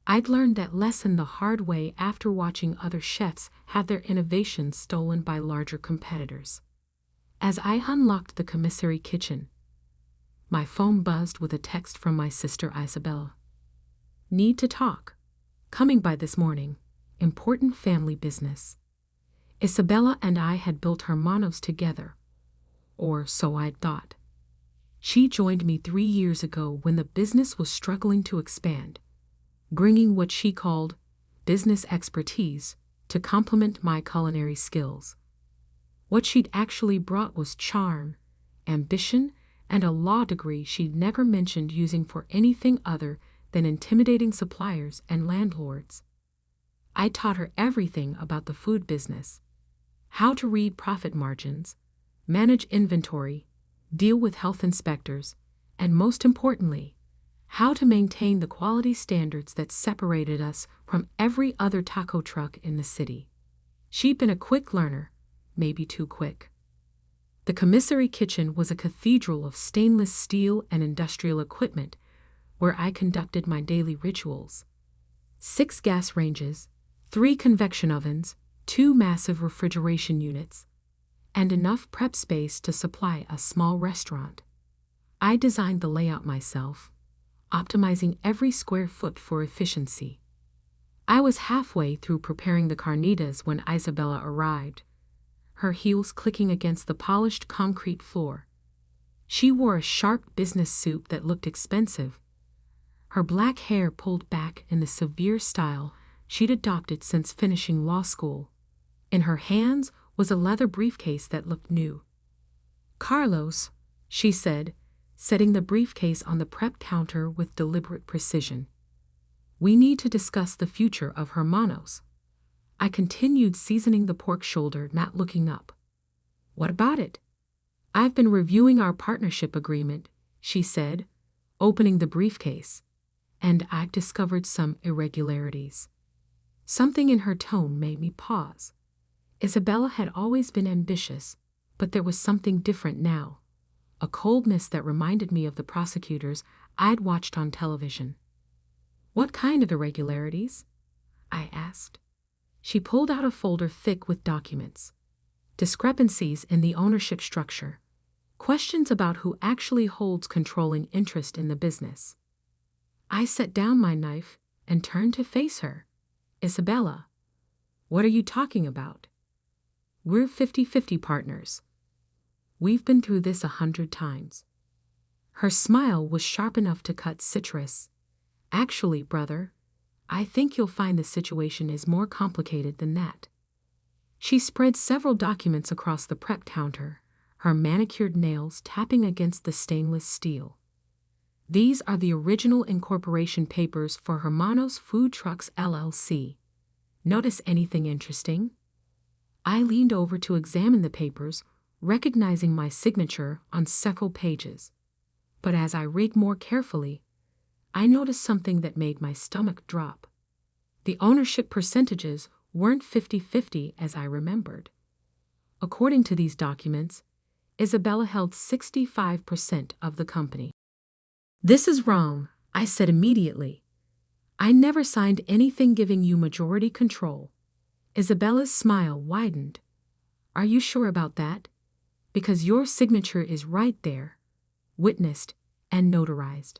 I'd learned that lesson the hard way after watching other chefs have their innovations stolen by larger competitors. As I unlocked the commissary kitchen, my phone buzzed with a text from my sister Isabella. Need to talk. Coming by this morning. Important family business. Isabella and I had built Hermanos together, or so I'd thought. She joined me 3 years ago when the business was struggling to expand, bringing what she called business expertise to complement my culinary skills. What she'd actually brought was charm, ambition, and a law degree she'd never mentioned using for anything other than intimidating suppliers and landlords. I taught her everything about the food business, how to read profit margins, manage inventory, deal with health inspectors, and most importantly, how to maintain the quality standards that separated us from every other taco truck in the city. She'd been a quick learner, maybe too quick. The commissary kitchen was a cathedral of stainless steel and industrial equipment where I conducted my daily rituals. 6 gas ranges, 3 convection ovens, 2 massive refrigeration units, and enough prep space to supply a small restaurant. I designed the layout myself, optimizing every square foot for efficiency. I was halfway through preparing the carnitas when Isabella arrived, her heels clicking against the polished concrete floor. She wore a sharp business suit that looked expensive, her black hair pulled back in the severe style she'd adopted since finishing law school. In her hands was a leather briefcase that looked new. "Carlos," she said, setting the briefcase on the prep counter with deliberate precision. "We need to discuss the future of Hermanos." I continued seasoning the pork shoulder, not looking up. "What about it?" I've been reviewing our partnership agreement, she said, opening the briefcase, and I've discovered some irregularities. Something in her tone made me pause. Isabella had always been ambitious, but there was something different now, a coldness that reminded me of the prosecutors I'd watched on television. What kind of irregularities? I asked. She pulled out a folder thick with documents. Discrepancies in the ownership structure. Questions about who actually holds controlling interest in the business. I set down my knife and turned to face her. Isabella, what are you talking about? We're 50-50 partners. We've been through this 100 times. Her smile was sharp enough to cut citrus. Actually, brother, I think you'll find the situation is more complicated than that. She spread several documents across the prep counter, her manicured nails tapping against the stainless steel. These are the original incorporation papers for Hermanos Food Trucks LLC. Notice anything interesting? I leaned over to examine the papers, recognizing my signature on several pages. But as I read more carefully, I noticed something that made my stomach drop. The ownership percentages weren't 50-50 as I remembered. According to these documents, Isabella held 65% of the company. This is wrong, I said immediately. I never signed anything giving you majority control. Isabella's smile widened. Are you sure about that? Because your signature is right there, witnessed and notarized.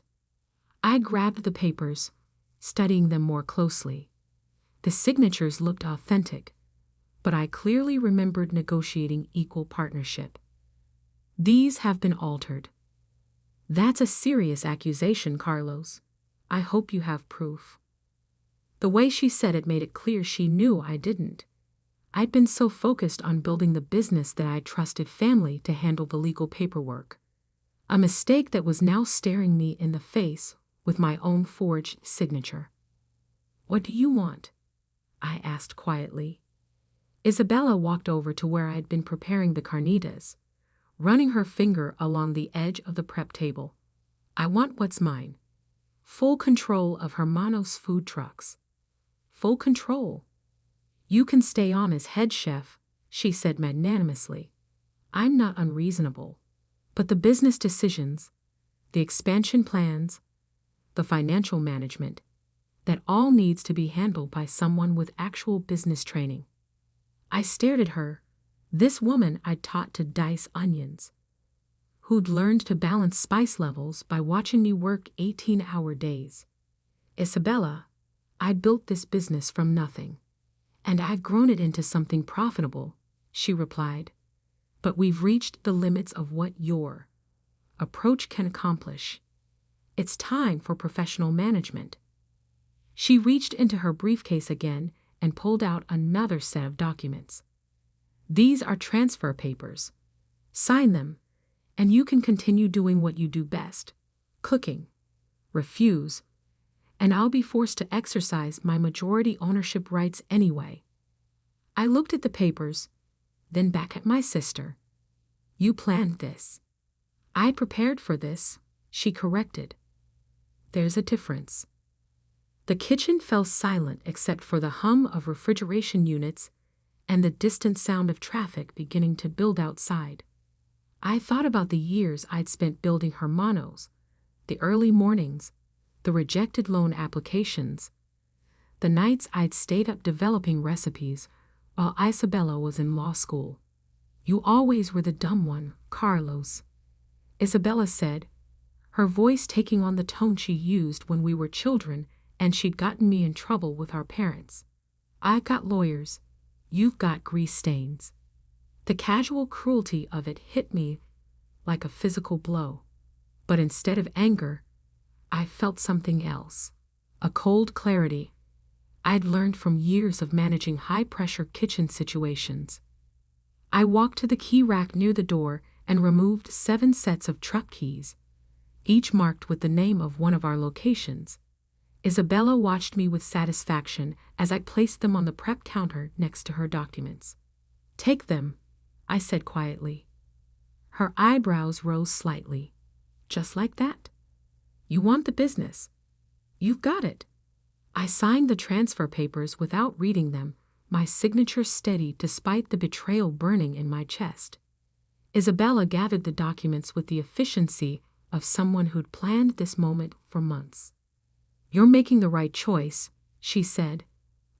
I grabbed the papers, studying them more closely. The signatures looked authentic, but I clearly remembered negotiating equal partnership. These have been altered. That's a serious accusation, Carlos. I hope you have proof. The way she said it made it clear she knew I didn't. I'd been so focused on building the business that I trusted family to handle the legal paperwork. A mistake that was now staring me in the face with my own forged signature. What do you want? I asked quietly. Isabella walked over to where I had been preparing the carnitas, running her finger along the edge of the prep table. I want what's mine. Full control of Hermanos Food Trucks. Full control. You can stay on as head chef, she said magnanimously. I'm not unreasonable, but the business decisions, the expansion plans, the financial management, that all needs to be handled by someone with actual business training. I stared at her, this woman I'd taught to dice onions, who'd learned to balance spice levels by watching me work 18-hour days. Isabella, I built this business from nothing, and I've grown it into something profitable, she replied. But we've reached the limits of what your approach can accomplish. It's time for professional management. She reached into her briefcase again and pulled out another set of documents. These are transfer papers. Sign them, and you can continue doing what you do best, cooking. Refuse, and I'll be forced to exercise my majority ownership rights anyway. I looked at the papers, then back at my sister. You planned this. I prepared for this, she corrected. There's a difference. The kitchen fell silent except for the hum of refrigeration units and the distant sound of traffic beginning to build outside. I thought about the years I'd spent building Hermanos, the early mornings, the rejected loan applications, the nights I'd stayed up developing recipes while Isabella was in law school. You always were the dumb one, Carlos, Isabella said, her voice taking on the tone she used when we were children and she'd gotten me in trouble with our parents. I've got lawyers, you've got grease stains. The casual cruelty of it hit me like a physical blow, but instead of anger, I felt something else, a cold clarity I'd learned from years of managing high-pressure kitchen situations. I walked to the key rack near the door and removed 7 sets of truck keys, each marked with the name of one of our locations. Isabella watched me with satisfaction as I placed them on the prep counter next to her documents. Take them, I said quietly. Her eyebrows rose slightly. Just like that? You want the business? You've got it. I signed the transfer papers without reading them, my signature steady despite the betrayal burning in my chest. Isabella gathered the documents with the efficiency of someone who'd planned this moment for months. You're making the right choice, she said,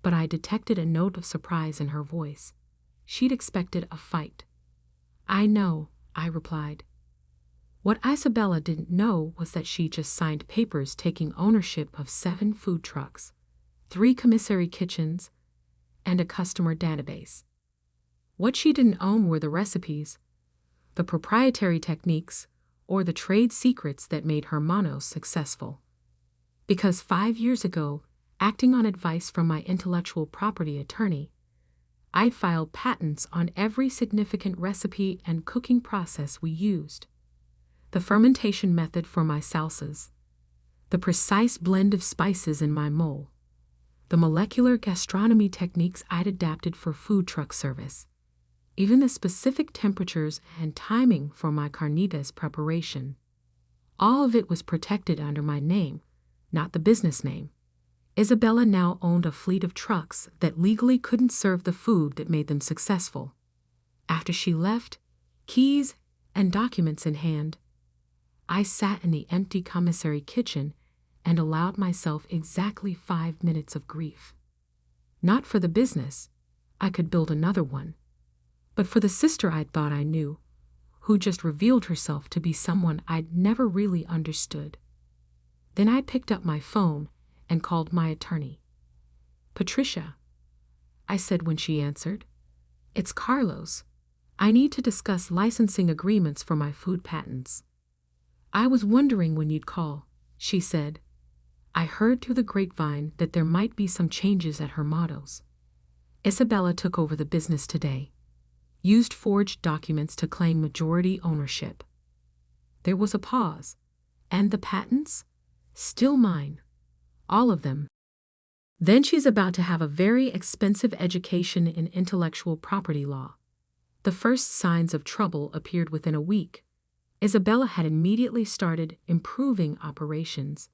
but I detected a note of surprise in her voice. She'd expected a fight. I know, I replied. What Isabella didn't know was that she just signed papers taking ownership of 7 food trucks, 3 commissary kitchens, and a customer database. What she didn't own were the recipes, the proprietary techniques, or the trade secrets that made Hermanos successful. Because 5 years ago, acting on advice from my intellectual property attorney, I'd filed patents on every significant recipe and cooking process we used. The fermentation method for my salsas, the precise blend of spices in my mole, the molecular gastronomy techniques I'd adapted for food truck service, even the specific temperatures and timing for my carnitas preparation. All of it was protected under my name, not the business name. Isabella now owned a fleet of trucks that legally couldn't serve the food that made them successful. After she left, keys and documents in hand, I sat in the empty commissary kitchen and allowed myself exactly 5 minutes of grief. Not for the business, I could build another one, but for the sister I thought I knew, who just revealed herself to be someone I'd never really understood. Then I picked up my phone and called my attorney. Patricia, I said when she answered. It's Carlos. I need to discuss licensing agreements for my food patents. I was wondering when you'd call, she said. I heard through the grapevine that there might be some changes at Hermanos. Isabella took over the business today, used forged documents to claim majority ownership. There was a pause. And the patents? Still mine. All of them. Then she's about to have a very expensive education in intellectual property law. The first signs of trouble appeared within a week. Isabella had immediately started improving operations,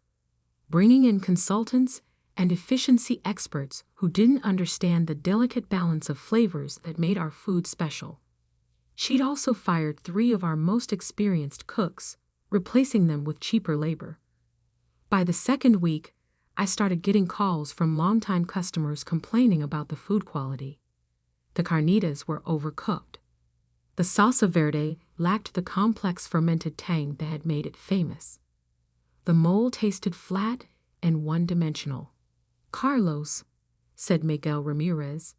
bringing in consultants and efficiency experts who didn't understand the delicate balance of flavors that made our food special. She'd also fired 3 of our most experienced cooks, replacing them with cheaper labor. By the second week, I started getting calls from longtime customers complaining about the food quality. The carnitas were overcooked. The salsa verde lacked the complex fermented tang that had made it famous. The mole tasted flat and one-dimensional. Carlos, said Miguel Ramirez,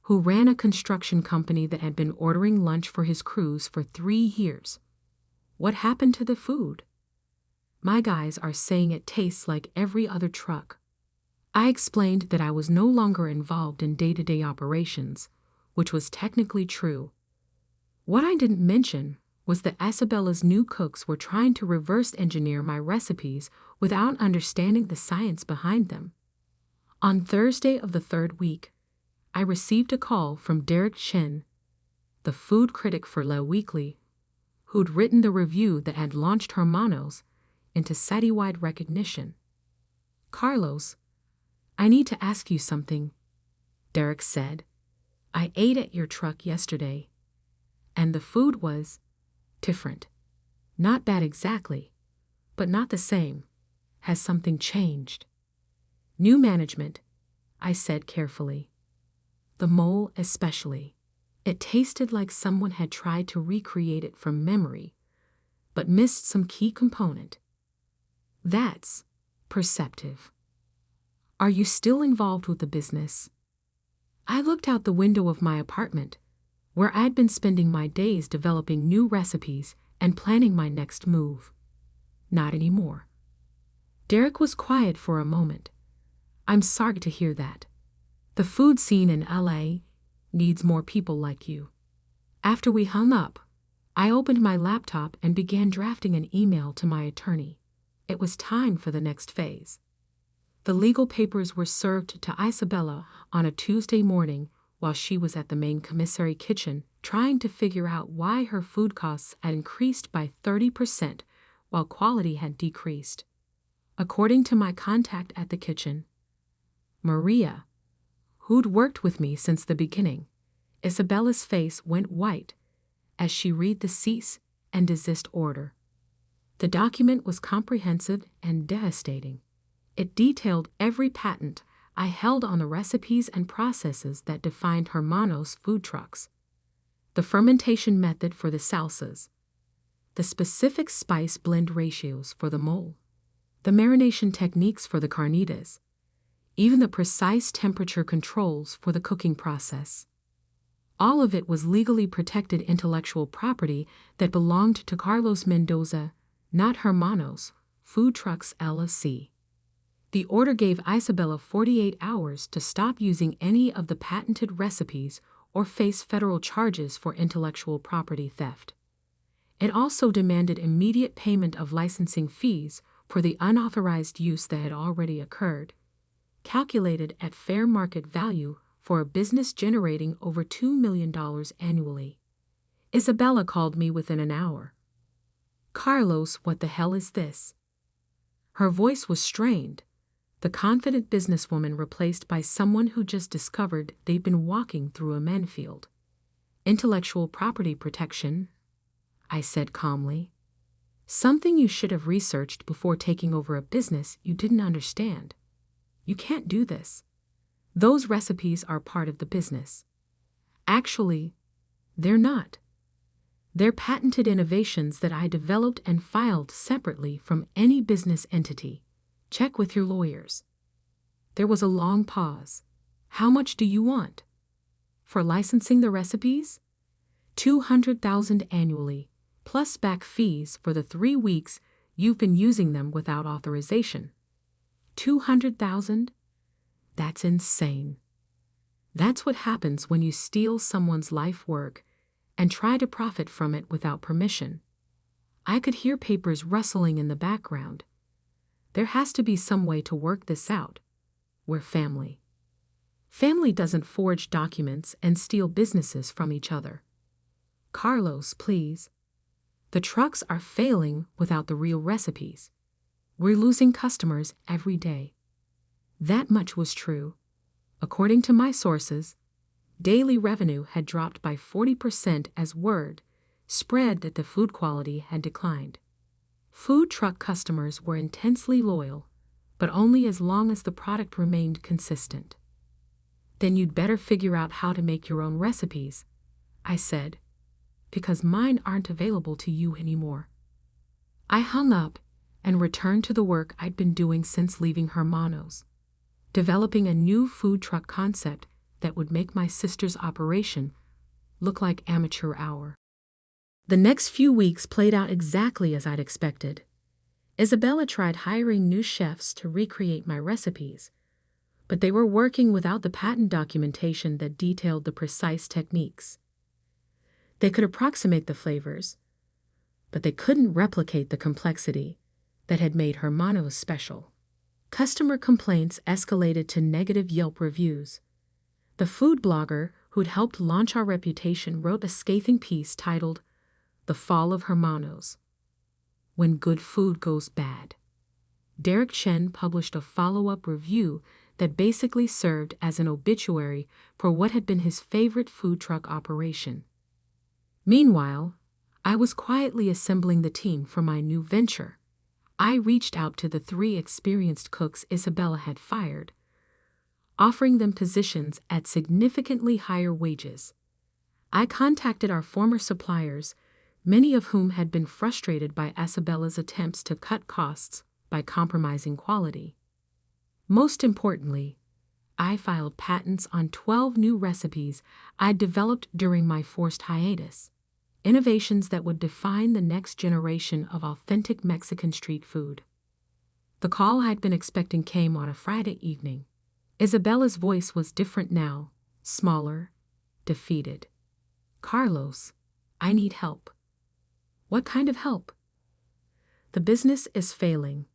who ran a construction company that had been ordering lunch for his crews for 3 years. What happened to the food? My guys are saying it tastes like every other truck. I explained that I was no longer involved in day-to-day operations, which was technically true. What I didn't mention was that Isabella's new cooks were trying to reverse engineer my recipes without understanding the science behind them. On Thursday of the 3rd week, I received a call from Derek Chen, the food critic for Le Weekly, who'd written the review that had launched Hermanos into citywide recognition. Carlos, I need to ask you something, Derek said. I ate at your truck yesterday, and the food was different. Not bad exactly, but not the same. Has something changed? New management, I said carefully. The mole especially. It tasted like someone had tried to recreate it from memory, but missed some key component. That's perceptive. Are you still involved with the business? I looked out the window of my apartment, where I'd been spending my days developing new recipes and planning my next move. Not anymore. Derek was quiet for a moment. I'm sorry to hear that. The food scene in LA needs more people like you. After we hung up, I opened my laptop and began drafting an email to my attorney. It was time for the next phase. The legal papers were served to Isabella on a Tuesday morning while she was at the main commissary kitchen trying to figure out why her food costs had increased by 30% while quality had decreased. According to my contact at the kitchen, Maria, who'd worked with me since the beginning, Isabella's face went white as she read the cease and desist order. The document was comprehensive and devastating. It detailed every patent I held on the recipes and processes that defined Hermanos food trucks, the fermentation method for the salsas, the specific spice blend ratios for the mole, the marination techniques for the carnitas, even the precise temperature controls for the cooking process. All of it was legally protected intellectual property that belonged to Carlos Mendoza, not Hermanos Food Trucks LLC. The order gave Isabella 48 hours to stop using any of the patented recipes or face federal charges for intellectual property theft. It also demanded immediate payment of licensing fees for the unauthorized use that had already occurred, calculated at fair market value for a business generating over $2 million annually. Isabella called me within an hour. "Carlos, what the hell is this?" Her voice was strained, the confident businesswoman replaced by someone who just discovered they'd been walking through a minefield. "Intellectual property protection," I said calmly. "Something you should have researched before taking over a business you didn't understand. You can't do this. Those recipes are part of the business." "Actually, they're not. They're patented innovations that I developed and filed separately from any business entity. Check with your lawyers." There was a long pause. "How much do you want?" "For licensing the recipes?" $200,000 annually, plus back fees for the 3 weeks you've been using them without authorization. $200,000? That's insane. That's what happens when you steal someone's life work and try to profit from it without permission. I could hear papers rustling in the background. There has to be some way to work this out. We're family. Family doesn't forge documents and steal businesses from each other. "Carlos, please. The trucks are failing without the real recipes. We're losing customers every day." That much was true. According to my sources, daily revenue had dropped by 40% as word spread that the food quality had declined. Food truck customers were intensely loyal, but only as long as the product remained consistent. "Then you'd better figure out how to make your own recipes," I said, "because mine aren't available to you anymore." I hung up and returned to the work I'd been doing since leaving Hermanos, developing a new food truck concept that would make my sister's operation look like amateur hour. The next few weeks played out exactly as I'd expected. Isabella tried hiring new chefs to recreate my recipes, but they were working without the patent documentation that detailed the precise techniques. They could approximate the flavors, but they couldn't replicate the complexity that had made Hermanos special. Customer complaints escalated to negative Yelp reviews. The food blogger who'd helped launch our reputation wrote a scathing piece titled "The Fall of Hermanos: When Good Food Goes Bad." Derek Chen published a follow-up review that basically served as an obituary for what had been his favorite food truck operation. Meanwhile, I was quietly assembling the team for my new venture. I reached out to the 3 experienced cooks Isabella had fired, offering them positions at significantly higher wages. I contacted our former suppliers, many of whom had been frustrated by Isabella's attempts to cut costs by compromising quality. Most importantly, I filed patents on 12 new recipes I'd developed during my forced hiatus, innovations that would define the next generation of authentic Mexican street food. The call I'd been expecting came on a Friday evening. Isabella's voice was different now, smaller, defeated. "Carlos, I need help." "What kind of help?" "The business is failing.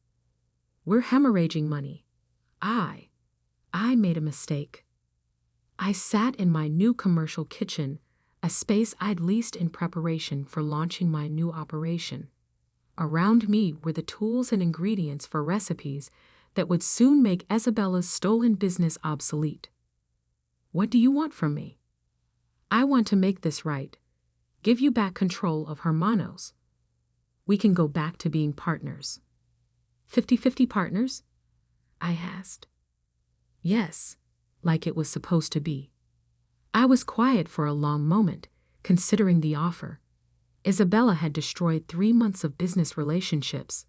We're hemorrhaging money. I made a mistake." I sat in my new commercial kitchen, a space I'd leased in preparation for launching my new operation. Around me were the tools and ingredients for recipes that would soon make Isabella's stolen business obsolete. "What do you want from me?" "I want to make this right. Give you back control of Hermanos. We can go back to being partners." 50-50 partners?" I asked. "Yes, like it was supposed to be." I was quiet for a long moment, considering the offer. Isabella had destroyed 3 months of business relationships,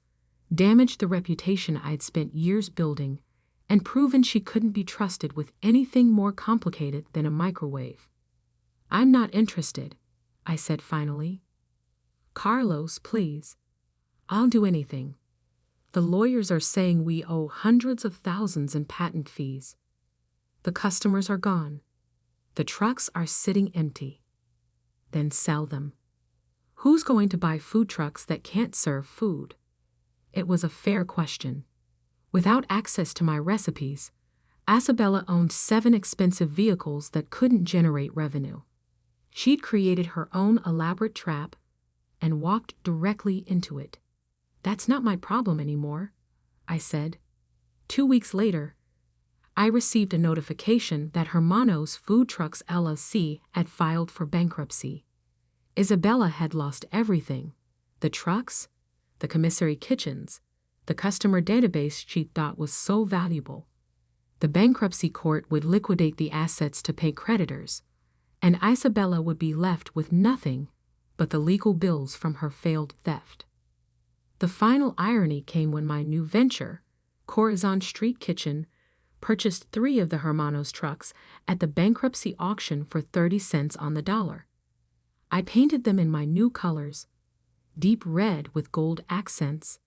damaged the reputation I'd spent years building, and proven she couldn't be trusted with anything more complicated than a microwave. "I'm not interested," I said finally. "Carlos, please. I'll do anything. The lawyers are saying we owe hundreds of thousands in patent fees. The customers are gone. The trucks are sitting empty." "Then sell them. Who's going to buy food trucks that can't serve food?" It was a fair question. Without access to my recipes, Isabella owned 7 expensive vehicles that couldn't generate revenue. She'd created her own elaborate trap and walked directly into it. "That's not my problem anymore," I said. 2 weeks later, I received a notification that Hermanos Food Trucks LLC had filed for bankruptcy. Isabella had lost everything: the trucks, the commissary kitchens, the customer database she thought was so valuable. The bankruptcy court would liquidate the assets to pay creditors, and Isabella would be left with nothing but the legal bills from her failed theft. The final irony came when my new venture, Corazon Street Kitchen, purchased 3 of the Hermanos trucks at the bankruptcy auction for 30 cents on the dollar. I painted them in my new colors, deep red with gold accents,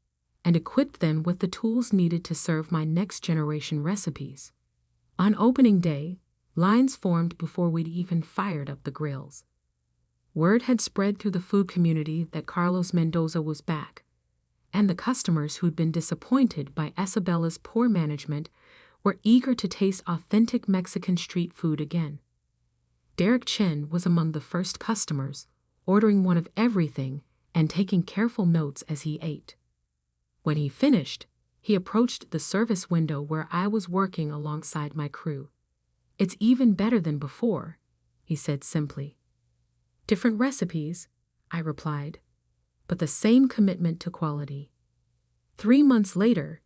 and equipped them with the tools needed to serve my next-generation recipes. On opening day, lines formed before we'd even fired up the grills. Word had spread through the food community that Carlos Mendoza was back, and the customers who'd been disappointed by Isabella's poor management were eager to taste authentic Mexican street food again. Derek Chen was among the first customers, ordering one of everything and taking careful notes as he ate. When he finished, he approached the service window where I was working alongside my crew. "It's even better than before," he said simply. "Different recipes," I replied, "but the same commitment to quality." 3 months later,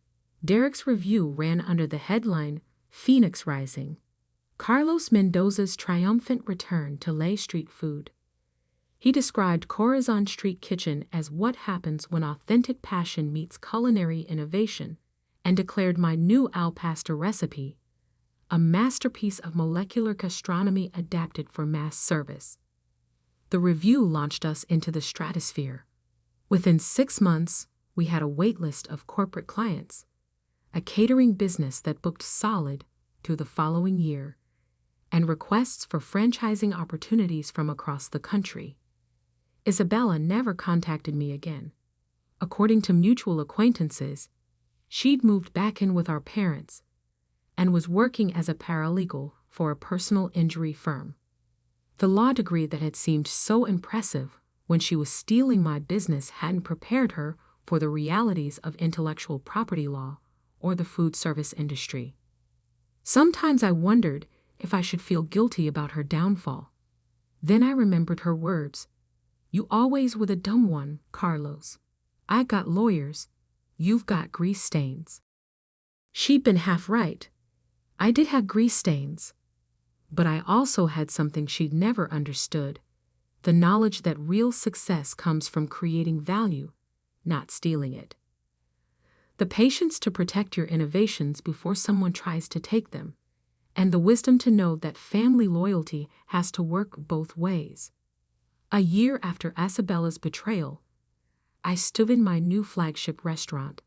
Derek's review ran under the headline, "Phoenix Rising: Carlos Mendoza's Triumphant Return to Lay Street Food." He described Corazon Street Kitchen as what happens when authentic passion meets culinary innovation, and declared my new al pastor recipe a masterpiece of molecular gastronomy adapted for mass service. The review launched us into the stratosphere. Within 6 months, we had a wait list of corporate clients, a catering business that booked solid through the following year, and requests for franchising opportunities from across the country. Isabella never contacted me again. According to mutual acquaintances, she'd moved back in with our parents and was working as a paralegal for a personal injury firm. The law degree that had seemed so impressive when she was stealing my business hadn't prepared her for the realities of intellectual property law or the food service industry. Sometimes I wondered if I should feel guilty about her downfall. Then I remembered her words: "You always were the dumb one, Carlos. I got lawyers. You've got grease stains." She'd been half right. I did have grease stains. But I also had something she'd never understood: the knowledge that real success comes from creating value, not stealing it. The patience to protect your innovations before someone tries to take them, and the wisdom to know that family loyalty has to work both ways. A year after Isabella's betrayal, I stood in my new flagship restaurant,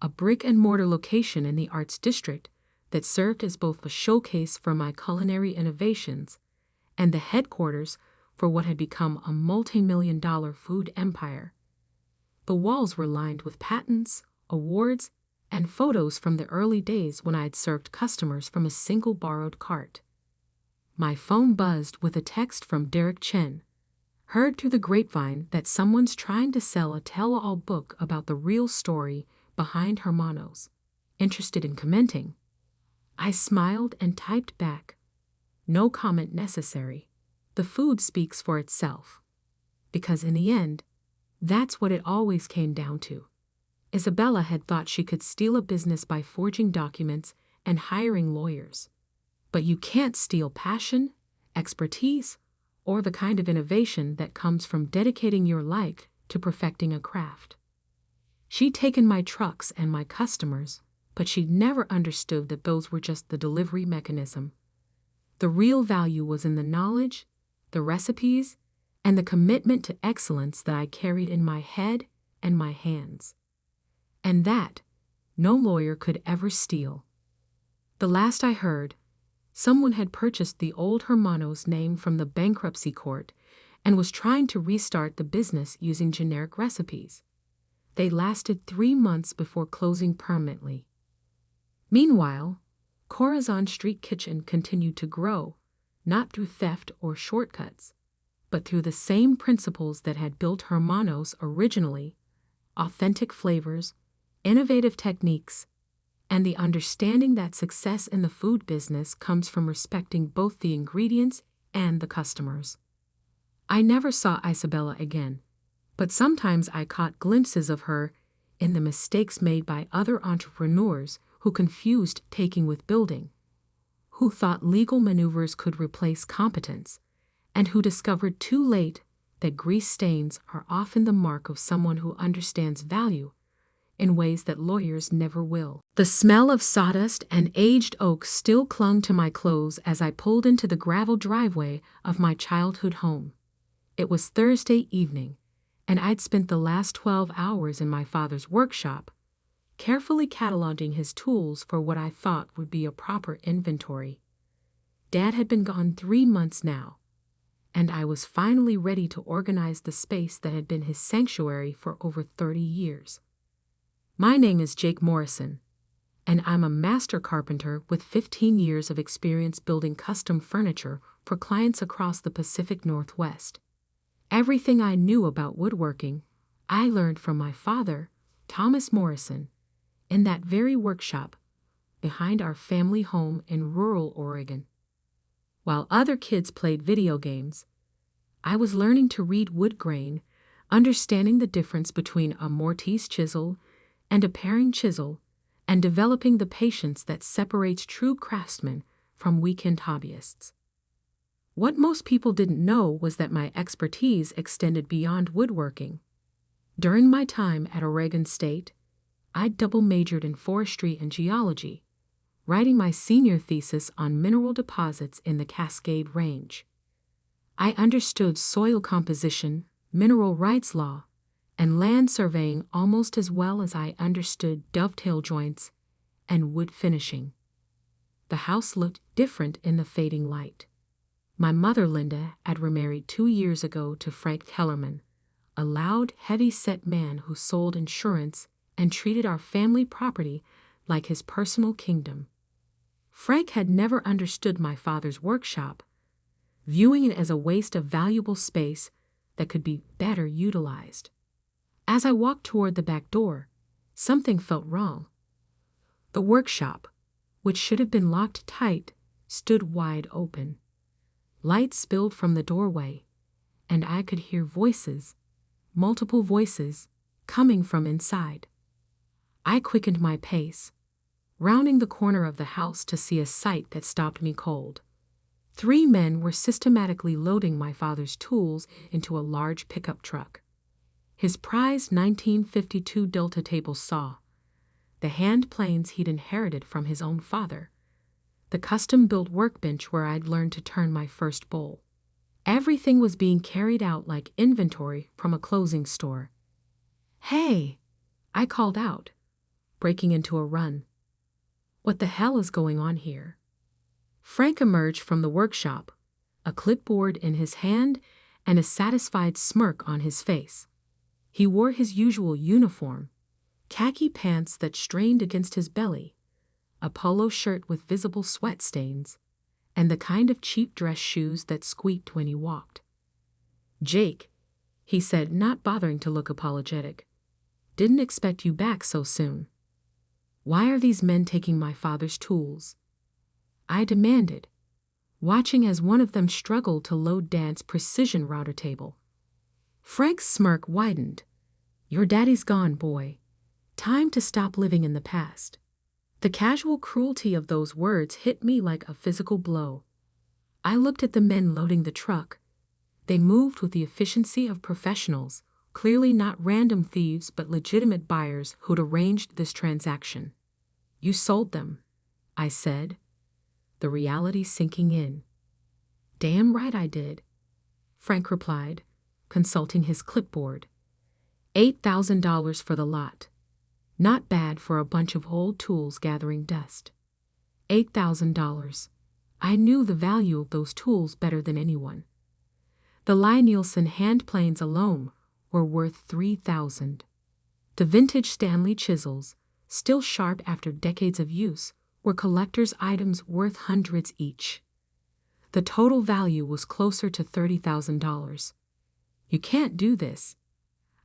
a brick-and-mortar location in the Arts District that served as both a showcase for my culinary innovations and the headquarters for what had become a multi-million-dollar food empire. The walls were lined with patents, awards, and photos from the early days when I had served customers from a single borrowed cart. my phone buzzed with a text from Derek Chen. Heard through the grapevine that someone's trying to sell a tell-all book about the real story behind Hermanos. Interested in commenting? I smiled and typed back. No comment necessary. The food speaks for itself. Because in the end, that's what it always came down to. Isabella had thought she could steal a business by forging documents and hiring lawyers. But you can't steal passion, expertise, or the kind of innovation that comes from dedicating your life to perfecting a craft. She'd taken my trucks and my customers, but she'd never understood that those were just the delivery mechanism. The real value was in the knowledge, the recipes, and the commitment to excellence that I carried in my head and my hands. And that no lawyer could ever steal. The last I heard, someone had purchased the old Hermanos name from the bankruptcy court and was trying to restart the business using generic recipes. They lasted 3 months before closing permanently. Meanwhile, Corazon Street Kitchen continued to grow, not through theft or shortcuts, but through the same principles that had built Hermanos originally: authentic flavors, innovative techniques, and the understanding that success in the food business comes from respecting both the ingredients and the customers. I never saw Isabella again, but sometimes I caught glimpses of her in the mistakes made by other entrepreneurs who confused taking with building, who thought legal maneuvers could replace competence, and who discovered too late that grease stains are often the mark of someone who understands value in ways that lawyers never will. The smell of sawdust and aged oak still clung to my clothes as I pulled into the gravel driveway of my childhood home. It was Thursday evening, and I'd spent the last 12 hours in my father's workshop, carefully cataloging his tools for what I thought would be a proper inventory. Dad had been gone 3 months now, and I was finally ready to organize the space that had been his sanctuary for over 30 years. My name is Jake Morrison, and I'm a master carpenter with 15 years of experience building custom furniture for clients across the Pacific Northwest. Everything I knew about woodworking, I learned from my father, Thomas Morrison, in that very workshop behind our family home in rural Oregon. While other kids played video games, I was learning to read wood grain, understanding the difference between a Mortise chisel and a paring chisel, and developing the patience that separates true craftsmen from weekend hobbyists. What most people didn't know was that my expertise extended beyond woodworking. During my time at Oregon State, I double majored in forestry and geology, writing my senior thesis on mineral deposits in the Cascade Range. I understood soil composition, mineral rights law, and land surveying almost as well as I understood dovetail joints and wood finishing. The house looked different in the fading light. My mother, Linda, had remarried 2 years ago to Frank Kellerman, a loud, heavy-set man who sold insurance and treated our family property like his personal kingdom. Frank had never understood my father's workshop, viewing it as a waste of valuable space that could be better utilized. As I walked toward the back door, something felt wrong. The workshop, which should have been locked tight, stood wide open. Light spilled from the doorway, and I could hear voices, multiple voices, coming from inside. I quickened my pace, rounding the corner of the house to see a sight that stopped me cold. 3 men were systematically loading my father's tools into a large pickup truck. His prized 1952 Delta table saw, the hand planes he'd inherited from his own father, the custom-built workbench where I'd learned to turn my first bowl. Everything was being carried out like inventory from a closing store. "Hey!" I called out, breaking into a run. "What the hell is going on here?" Frank emerged from the workshop, a clipboard in his hand and a satisfied smirk on his face. He wore his usual uniform, khaki pants that strained against his belly, a polo shirt with visible sweat stains, and the kind of cheap dress shoes that squeaked when he walked. "Jake," he said, not bothering to look apologetic, "didn't expect you back so soon. Why are these men taking my father's tools?" I demanded, watching as one of them struggled to load Dad's precision router table. Frank's smirk widened. "Your daddy's gone, boy. Time to stop living in the past." The casual cruelty of those words hit me like a physical blow. I looked at the men loading the truck. They moved with the efficiency of professionals, clearly not random thieves but legitimate buyers who'd arranged this transaction. "You sold them," I said, the reality sinking in. "Damn right I did," Frank replied, consulting his clipboard. $8,000 for the lot. Not bad for a bunch of old tools gathering dust. $8,000. I knew the value of those tools better than anyone. The Lie-Nielsen hand planes alone were worth $3,000. The vintage Stanley chisels, still sharp after decades of use, were collector's items worth hundreds each. The total value was closer to $30,000. "You can't do this,"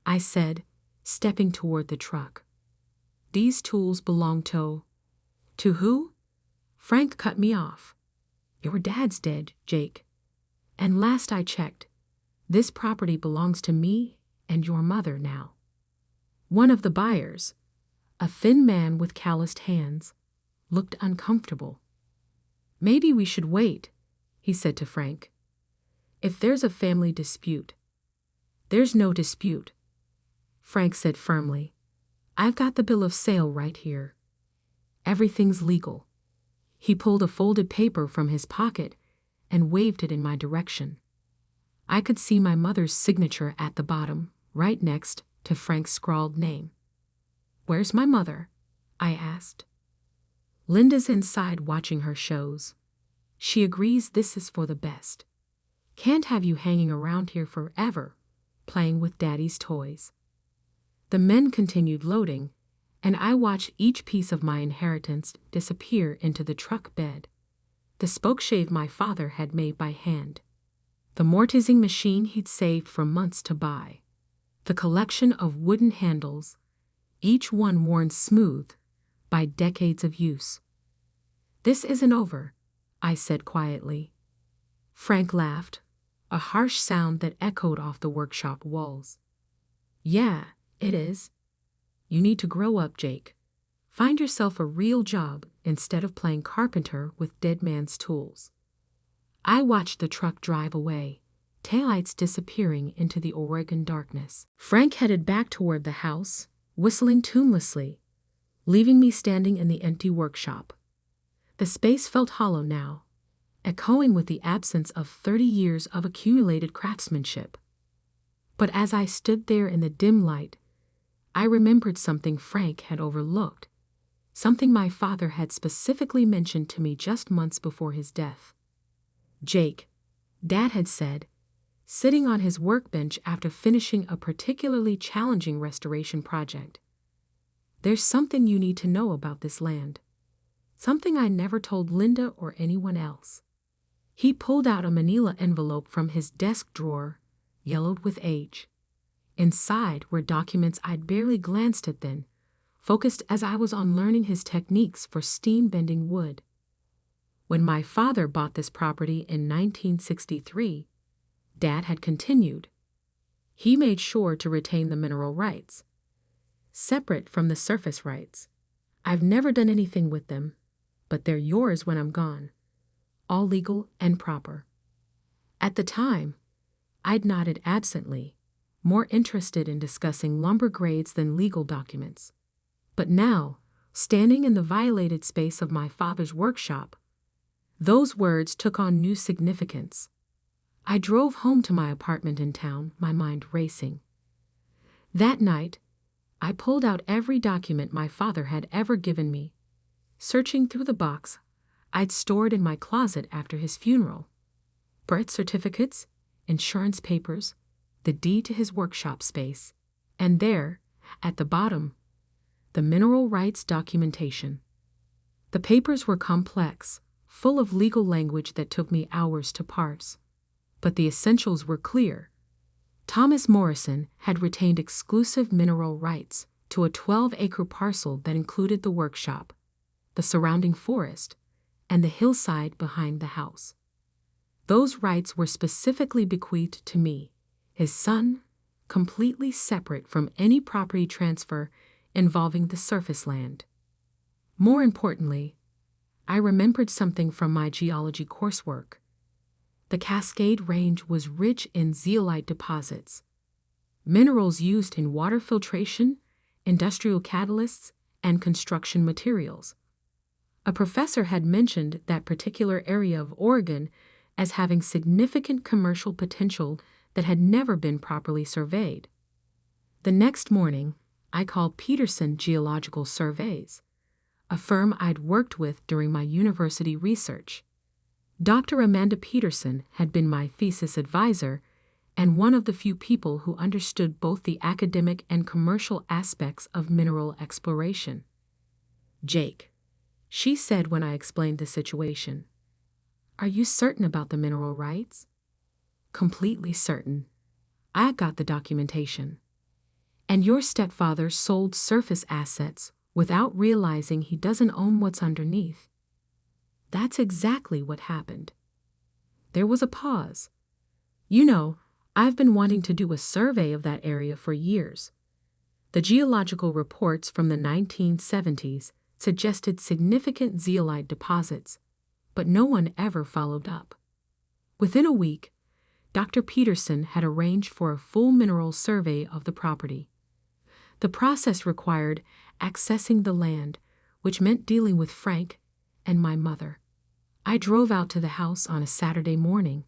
I said, stepping toward the truck. "These tools belong to who?" Frank cut me off. "Your dad's dead, Jake. And last I checked, this property belongs to me and your mother now." One of the buyers, a thin man with calloused hands, looked uncomfortable. "Maybe we should wait," he said to Frank. "If there's a family dispute." "There's no dispute," Frank said firmly. "I've got the bill of sale right here. Everything's legal." He pulled a folded paper from his pocket and waved it in my direction. I could see my mother's signature at the bottom, right next to Frank's scrawled name. "Where's my mother?" I asked. "Linda's inside watching her shows. She agrees this is for the best. Can't have you hanging around here forever, playing with Daddy's toys." The men continued loading, and I watched each piece of my inheritance disappear into the truck bed. The spokeshave my father had made by hand. The mortising machine he'd saved for months to buy. The collection of wooden handles, each one worn smooth by decades of use. "This isn't over," I said quietly. Frank laughed, a harsh sound that echoed off the workshop walls. "Yeah, it is. You need to grow up, Jake. Find yourself a real job instead of playing carpenter with dead man's tools." I watched the truck drive away, taillights disappearing into the Oregon darkness. Frank headed back toward the house, whistling tunelessly, leaving me standing in the empty workshop. The space felt hollow now, echoing with the absence of 30 years of accumulated craftsmanship. But as I stood there in the dim light, I remembered something Frank had overlooked, something my father had specifically mentioned to me just months before his death. "Jake," Dad had said, sitting on his workbench after finishing a particularly challenging restoration project, "there's something you need to know about this land. Something I never told Linda or anyone else." He pulled out a manila envelope from his desk drawer, yellowed with age. Inside were documents I'd barely glanced at then, focused as I was on learning his techniques for steam-bending wood. When my father bought this property in 1963, Dad had continued. He made sure to retain the mineral rights, separate from the surface rights. "I've never done anything with them, but they're yours when I'm gone, all legal and proper." At the time, I'd nodded absently, more interested in discussing lumber grades than legal documents. But now, standing in the violated space of my father's workshop, those words took on new significance. I drove home to my apartment in town, my mind racing. That night, I pulled out every document my father had ever given me, searching through the box I'd stored in my closet after his funeral. Birth certificates, insurance papers, the deed to his workshop space, and there, at the bottom, the mineral rights documentation. The papers were complex, full of legal language that took me hours to parse. But the essentials were clear. Thomas Morrison had retained exclusive mineral rights to a 12-acre parcel that included the workshop, the surrounding forest, and the hillside behind the house. Those rights were specifically bequeathed to me, his son, completely separate from any property transfer involving the surface land. More importantly, I remembered something from my geology coursework. The Cascade Range was rich in zeolite deposits, minerals used in water filtration, industrial catalysts, and construction materials. A professor had mentioned that particular area of Oregon as having significant commercial potential that had never been properly surveyed. The next morning, I called Peterson Geological Surveys, a firm I'd worked with during my university research. Dr. Amanda Peterson had been my thesis advisor and one of the few people who understood both the academic and commercial aspects of mineral exploration. "Jake," she said when I explained the situation, "are you certain about the mineral rights?" "Completely certain. I got the documentation." "And your stepfather sold surface assets without realizing he doesn't own what's underneath?" "That's exactly what happened." There was a pause. "You know, I've been wanting to do a survey of that area for years. The geological reports from the 1970s suggested significant zeolite deposits, but no one ever followed up." Within a week, Dr. Peterson had arranged for a full mineral survey of the property. The process required accessing the land, which meant dealing with Frank and my mother. I drove out to the house on a Saturday morning,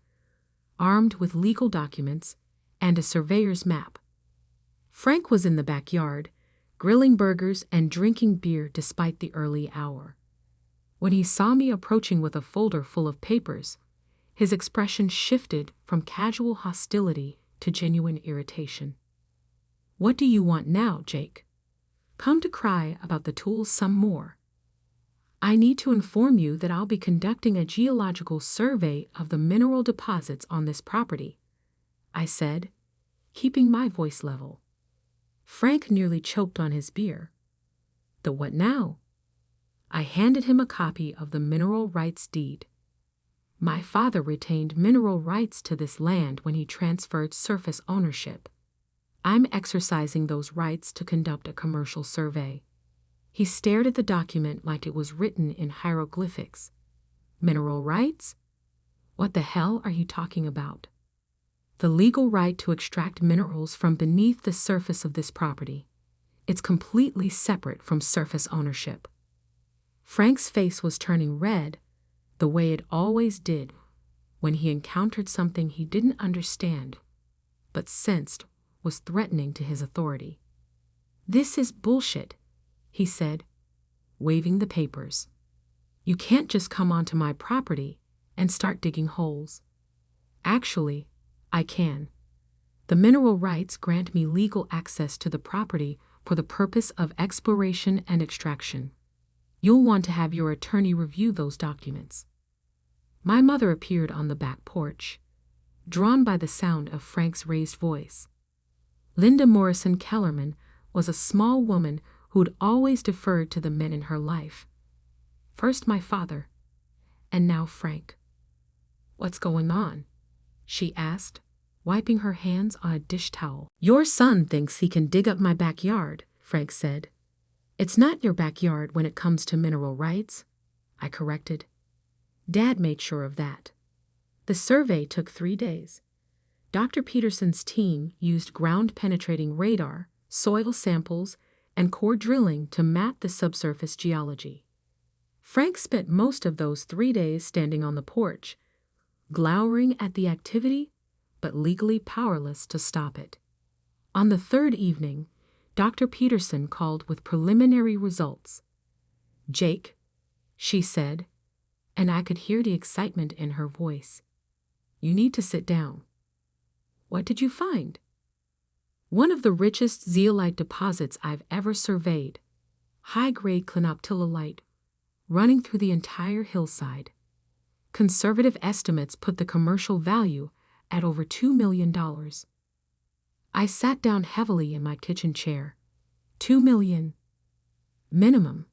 armed with legal documents and a surveyor's map. Frank was in the backyard, grilling burgers and drinking beer despite the early hour. When he saw me approaching with a folder full of papers, his expression shifted from casual hostility to genuine irritation. "What do you want now, Jake? Come to cry about the tools some more?" "I need to inform you that I'll be conducting a geological survey of the mineral deposits on this property," I said, keeping my voice level. Frank nearly choked on his beer. "The what now?" I handed him a copy of the mineral rights deed. My father retained mineral rights to this land when he transferred surface ownership. I'm exercising those rights to conduct a commercial survey. He stared at the document like it was written in hieroglyphics. "Mineral rights? What the hell are you talking about?" "The legal right to extract minerals from beneath the surface of this property. It's completely separate from surface ownership." Frank's face was turning red, the way it always did when he encountered something he didn't understand, but sensed was threatening to his authority. "This is bullshit," he said, waving the papers. "You can't just come onto my property and start digging holes." "Actually, I can. The mineral rights grant me legal access to the property for the purpose of exploration and extraction. You'll want to have your attorney review those documents." My mother appeared on the back porch, drawn by the sound of Frank's raised voice. Linda Morrison Kellerman was a small woman who'd always deferred to the men in her life. First my father, and now Frank. "What's going on?" she asked, wiping her hands on a dish towel. "Your son thinks he can dig up my backyard," Frank said. "It's not your backyard when it comes to mineral rights," I corrected. Dad made sure of that. The survey took 3 days. Dr. Peterson's team used ground-penetrating radar, soil samples, and core drilling to map the subsurface geology. Frank spent most of those 3 days standing on the porch, glowering at the activity, but legally powerless to stop it. On the third evening, Dr. Peterson called with preliminary results. "Jake," she said, and I could hear the excitement in her voice, "you need to sit down." "What did you find?" "One of the richest zeolite deposits I've ever surveyed, high-grade clinoptilolite, running through the entire hillside. Conservative estimates put the commercial value at over $2 million. I sat down heavily in my kitchen chair. $2 million. Minimum.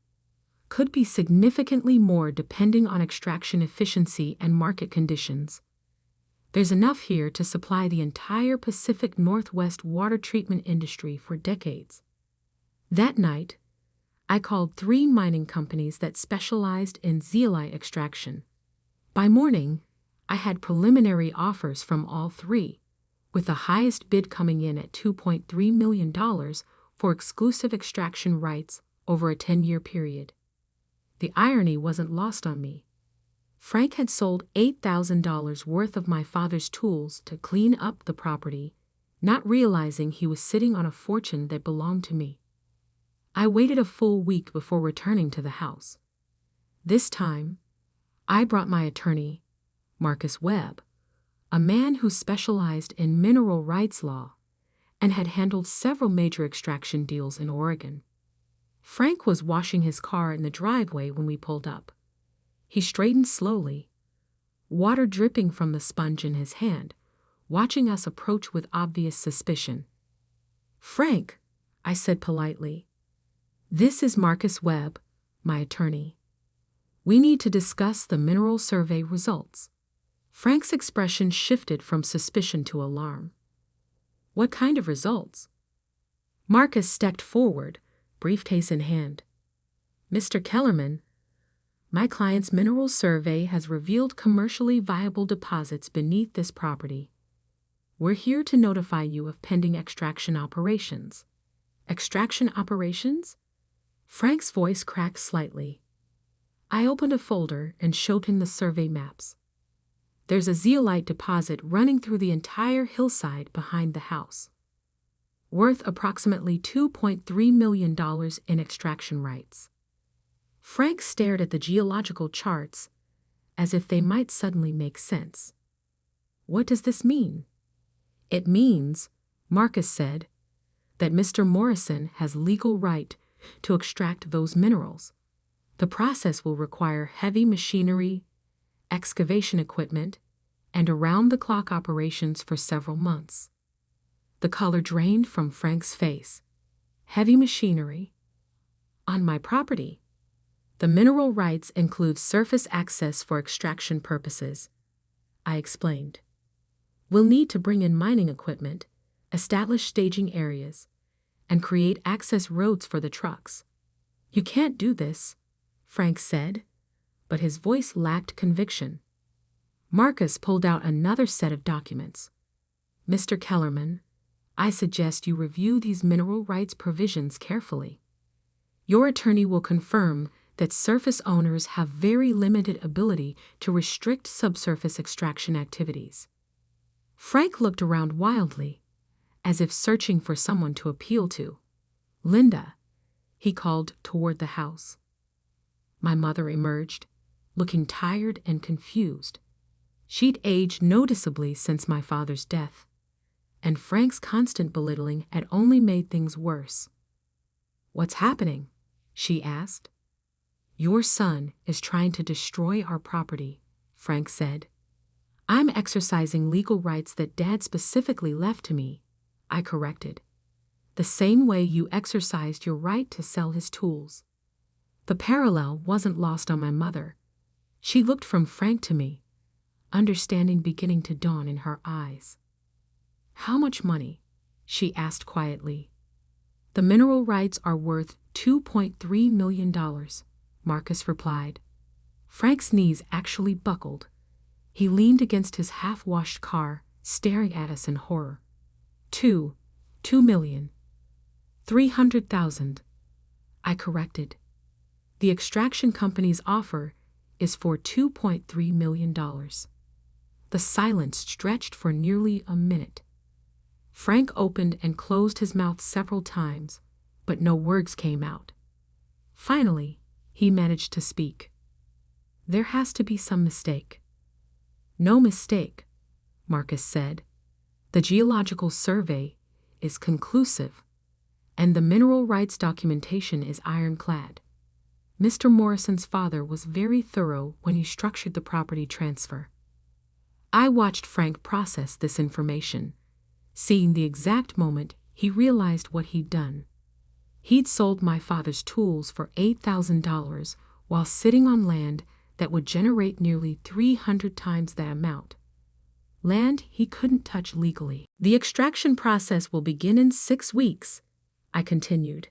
Could be significantly more depending on extraction efficiency and market conditions. There's enough here to supply the entire Pacific Northwest water treatment industry for decades. That night, I called 3 mining companies that specialized in zeolite extraction. By morning, I had preliminary offers from all 3, with the highest bid coming in at $2.3 million for exclusive extraction rights over a 10-year period. The irony wasn't lost on me. Frank had sold $8,000 worth of my father's tools to clean up the property, not realizing he was sitting on a fortune that belonged to me. I waited a full week before returning to the house. This time, I brought my attorney, Marcus Webb, a man who specialized in mineral rights law and had handled several major extraction deals in Oregon. Frank was washing his car in the driveway when we pulled up. He straightened slowly, water dripping from the sponge in his hand, watching us approach with obvious suspicion. "Frank," I said politely, "this is Marcus Webb, my attorney. We need to discuss the mineral survey results." Frank's expression shifted from suspicion to alarm. "What kind of results?" Marcus stepped forward, briefcase in hand. "Mr. Kellerman, my client's mineral survey has revealed commercially viable deposits beneath this property. We're here to notify you of pending extraction operations." "Extraction operations?" Frank's voice cracked slightly. I opened a folder and showed him the survey maps. "There's a zeolite deposit running through the entire hillside behind the house, worth approximately $2.3 million in extraction rights." Frank stared at the geological charts as if they might suddenly make sense. "What does this mean?" "It means," Marcus said, "that Mr. Morrison has legal right to extract those minerals. The process will require heavy machinery, excavation equipment, and around-the-clock operations for several months." The color drained from Frank's face. "Heavy machinery? On my property?" "The mineral rights include surface access for extraction purposes," I explained. "We'll need to bring in mining equipment, establish staging areas, and create access roads for the trucks." "You can't do this," Frank said, but his voice lacked conviction. Marcus pulled out another set of documents. "Mr. Kellerman, I suggest you review these mineral rights provisions carefully. Your attorney will confirm that surface owners have very limited ability to restrict subsurface extraction activities." Frank looked around wildly, as if searching for someone to appeal to. "Linda," he called toward the house. My mother emerged, looking tired and confused. She'd aged noticeably since my father's death, and Frank's constant belittling had only made things worse. "What's happening?" she asked. "Your son is trying to destroy our property," Frank said. "I'm exercising legal rights that Dad specifically left to me," I corrected. "The same way you exercised your right to sell his tools." The parallel wasn't lost on my mother. She looked from Frank to me, understanding beginning to dawn in her eyes. "How much money?" she asked quietly. "The mineral rights are worth $2.3 million, Marcus replied. Frank's knees actually buckled. He leaned against his half-washed car, staring at us in horror. $2 million. 300,000. I corrected. The extraction company's offer is for $2.3 million. The silence stretched for nearly a minute. Frank opened and closed his mouth several times, but no words came out. Finally, he managed to speak. "There has to be some mistake." "No mistake," Marcus said. "The geological survey is conclusive, and the mineral rights documentation is ironclad. Mr. Morrison's father was very thorough when he structured the property transfer. I watched Frank process this information, seeing the exact moment he realized what he'd done. He'd sold my father's tools for $8,000 while sitting on land that would generate nearly 300 times that amount. Land he couldn't touch legally. The extraction process will begin in 6 weeks, I continued.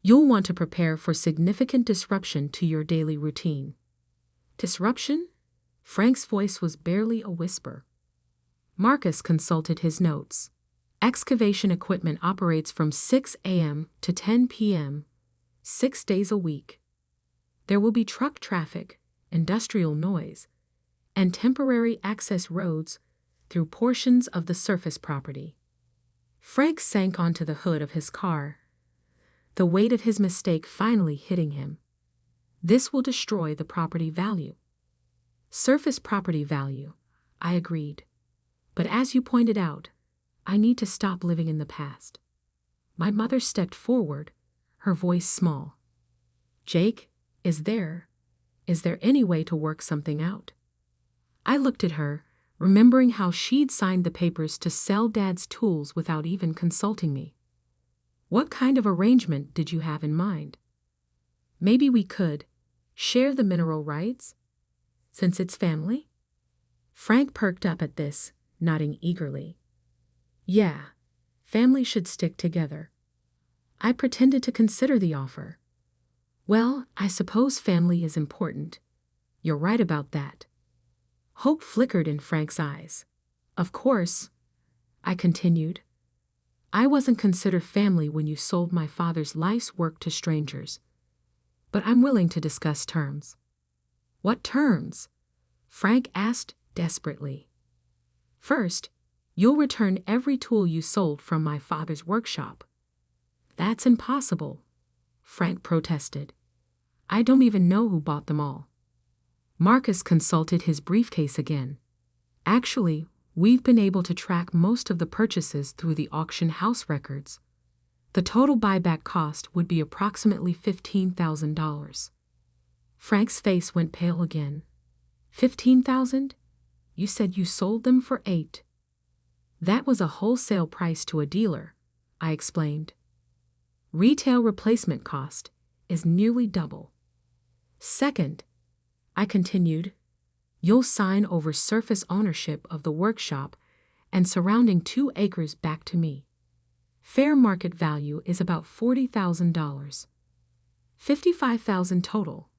You'll want to prepare for significant disruption to your daily routine. Disruption? Frank's voice was barely a whisper. Marcus consulted his notes. Excavation equipment operates from 6 a.m. to 10 p.m., 6 days a week. There will be truck traffic, industrial noise, and temporary access roads through portions of the surface property. Frank sank onto the hood of his car, the weight of his mistake finally hitting him. This will destroy the property value. Surface property value, I agreed. But as you pointed out, I need to stop living in the past. My mother stepped forward, her voice small. Jake, is there any way to work something out? I looked at her, remembering how she'd signed the papers to sell Dad's tools without even consulting me. What kind of arrangement did you have in mind? Maybe we could share the mineral rights, since it's family? Frank perked up at this, nodding eagerly. Yeah, family should stick together. I pretended to consider the offer. Well, I suppose family is important. You're right about that. Hope flickered in Frank's eyes. Of course, I continued. I wasn't considered family when you sold my father's life's work to strangers. But I'm willing to discuss terms. What terms? Frank asked desperately. First, you'll return every tool you sold from my father's workshop. That's impossible, Frank protested. I don't even know who bought them all. Marcus consulted his briefcase again. Actually, we've been able to track most of the purchases through the auction house records. The total buyback cost would be approximately $15,000. Frank's face went pale again. $15,000? You said you sold them for $8,000. That was a wholesale price to a dealer, I explained. Retail replacement cost is nearly double. Second, I continued, you'll sign over surface ownership of the workshop and surrounding 2 acres back to me. Fair market value is about $40,000. $55,000 total,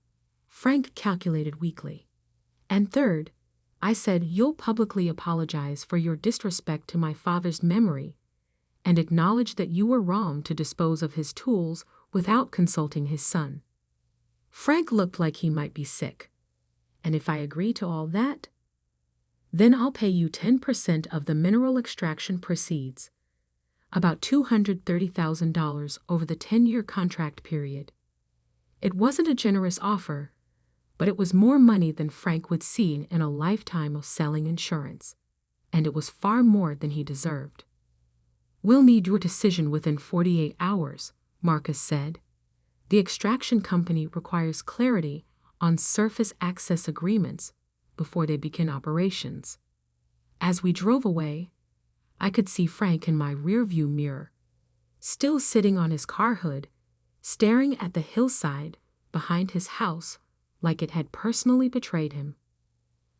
Frank calculated weakly. And third, I said you'll publicly apologize for your disrespect to my father's memory and acknowledge that you were wrong to dispose of his tools without consulting his son. Frank looked like he might be sick. And if I agree to all that, then I'll pay you 10% of the mineral extraction proceeds, about $230,000 over the 10-year contract period. It wasn't a generous offer, but it was more money than Frank would see in a lifetime of selling insurance, and it was far more than he deserved. We'll need your decision within 48 hours, Marcus said. The extraction company requires clarity on surface access agreements before they begin operations. As we drove away, I could see Frank in my rearview mirror, still sitting on his car hood, staring at the hillside behind his house like it had personally betrayed him.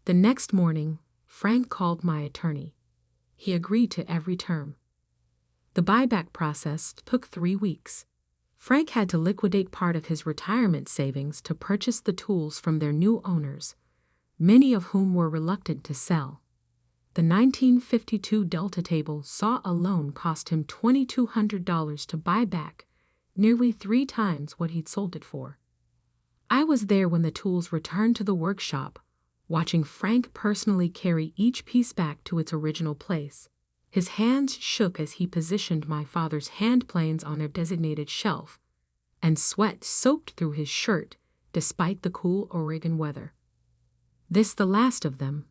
The next morning, Frank called my attorney. He agreed to every term. The buyback process took 3 weeks. Frank had to liquidate part of his retirement savings to purchase the tools from their new owners, many of whom were reluctant to sell. The 1952 Delta table saw alone cost him $2,200 to buy back, nearly 3 times what he'd sold it for. I was there when the tools returned to the workshop, watching Frank personally carry each piece back to its original place. His hands shook as he positioned my father's hand planes on their designated shelf, and sweat soaked through his shirt despite the cool Oregon weather. This the last of them,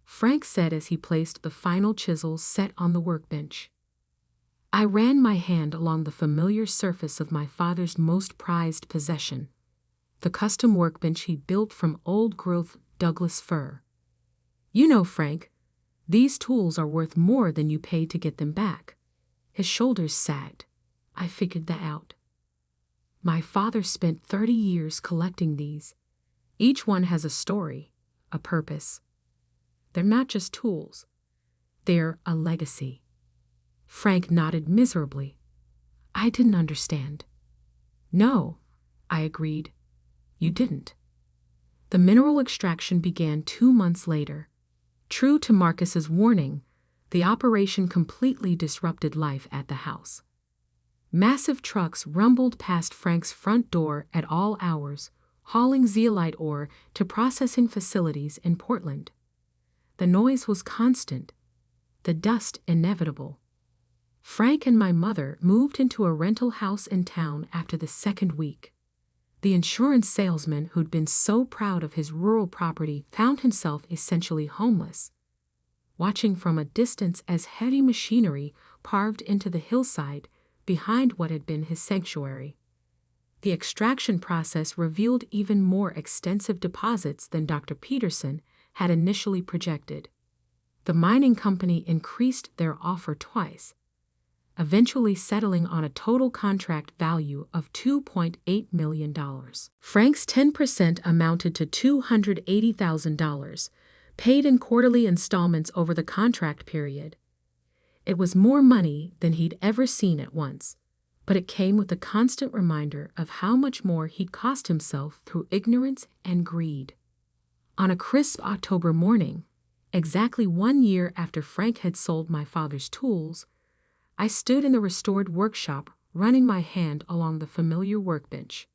Frank said as he placed the final chisels set on the workbench. I ran my hand along the familiar surface of my father's most prized possession. the custom workbench he'd built from old-growth Douglas fir. "You know, Frank, these tools are worth more than you paid to get them back." His shoulders sagged. I figured that out. My father spent 30 years collecting these. Each one has a story, a purpose. They're not just tools. They're a legacy. Frank nodded miserably. I didn't understand. "No," I agreed. "You didn't." The mineral extraction began 2 months later. True to Marcus's warning, the operation completely disrupted life at the house. Massive trucks rumbled past Frank's front door at all hours, hauling zeolite ore to processing facilities in Portland. The noise was constant, the dust inevitable. Frank and my mother moved into a rental house in town after the second week. The insurance salesman who'd been so proud of his rural property found himself essentially homeless, watching from a distance as heavy machinery carved into the hillside behind what had been his sanctuary. The extraction process revealed even more extensive deposits than Dr. Peterson had initially projected. The mining company increased their offer twice, eventually settling on a total contract value of $2.8 million. Frank's 10% amounted to $280,000, paid in quarterly installments over the contract period. It was more money than he'd ever seen at once, but it came with a constant reminder of how much more he'd cost himself through ignorance and greed. On a crisp October morning, exactly 1 year after Frank had sold my father's tools, I stood in the restored workshop, running my hand along the familiar workbench.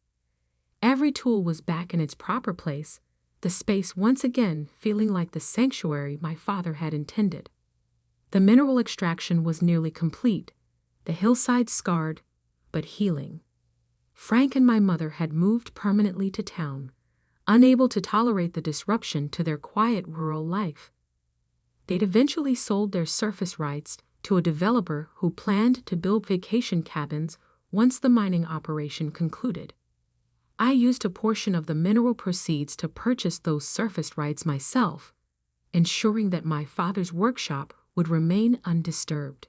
Every tool was back in its proper place, the space once again feeling like the sanctuary my father had intended. The mineral extraction was nearly complete, the hillside scarred, but healing. Frank and my mother had moved permanently to town, unable to tolerate the disruption to their quiet rural life. They'd eventually sold their surface rights to a developer who planned to build vacation cabins once the mining operation concluded. I used a portion of the mineral proceeds to purchase those surface rights myself, ensuring that my father's workshop would remain undisturbed.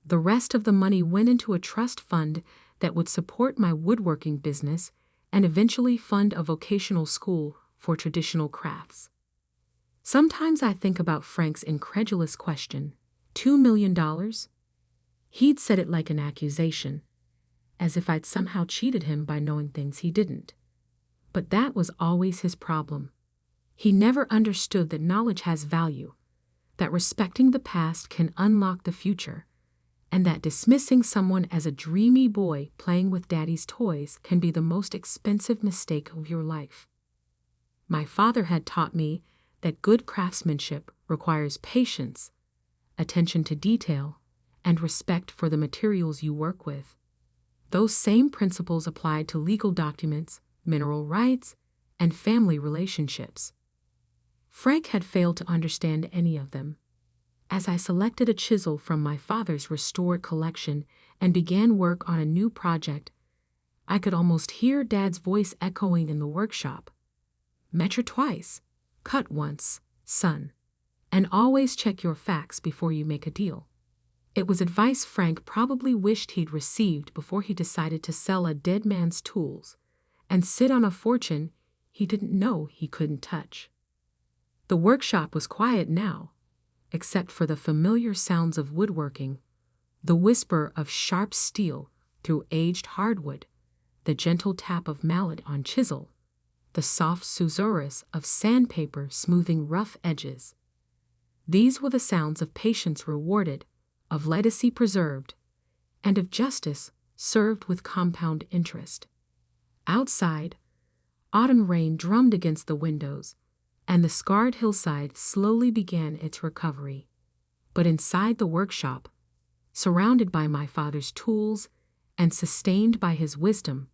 The rest of the money went into a trust fund that would support my woodworking business and eventually fund a vocational school for traditional crafts. Sometimes I think about Frank's incredulous question, $2 million? He'd said it like an accusation, as if I'd somehow cheated him by knowing things he didn't. But that was always his problem. He never understood that knowledge has value, that respecting the past can unlock the future, and that dismissing someone as a dreamy boy playing with daddy's toys can be the most expensive mistake of your life. My father had taught me that good craftsmanship requires patience, attention to detail, and respect for the materials you work with. Those same principles applied to legal documents, mineral rights, and family relationships. Frank had failed to understand any of them. As I selected a chisel from my father's restored collection and began work on a new project, I could almost hear Dad's voice echoing in the workshop. "Measure twice, cut once, son, and always check your facts before you make a deal." It was advice Frank probably wished he'd received before he decided to sell a dead man's tools and sit on a fortune he didn't know he couldn't touch. The workshop was quiet now, except for the familiar sounds of woodworking, the whisper of sharp steel through aged hardwood, the gentle tap of mallet on chisel, the soft susurrus of sandpaper smoothing rough edges. These were the sounds of patience rewarded, of legacy preserved, and of justice served with compound interest. Outside, autumn rain drummed against the windows, and the scarred hillside slowly began its recovery. But inside the workshop, surrounded by my father's tools and sustained by his wisdom,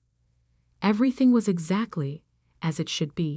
everything was exactly as it should be.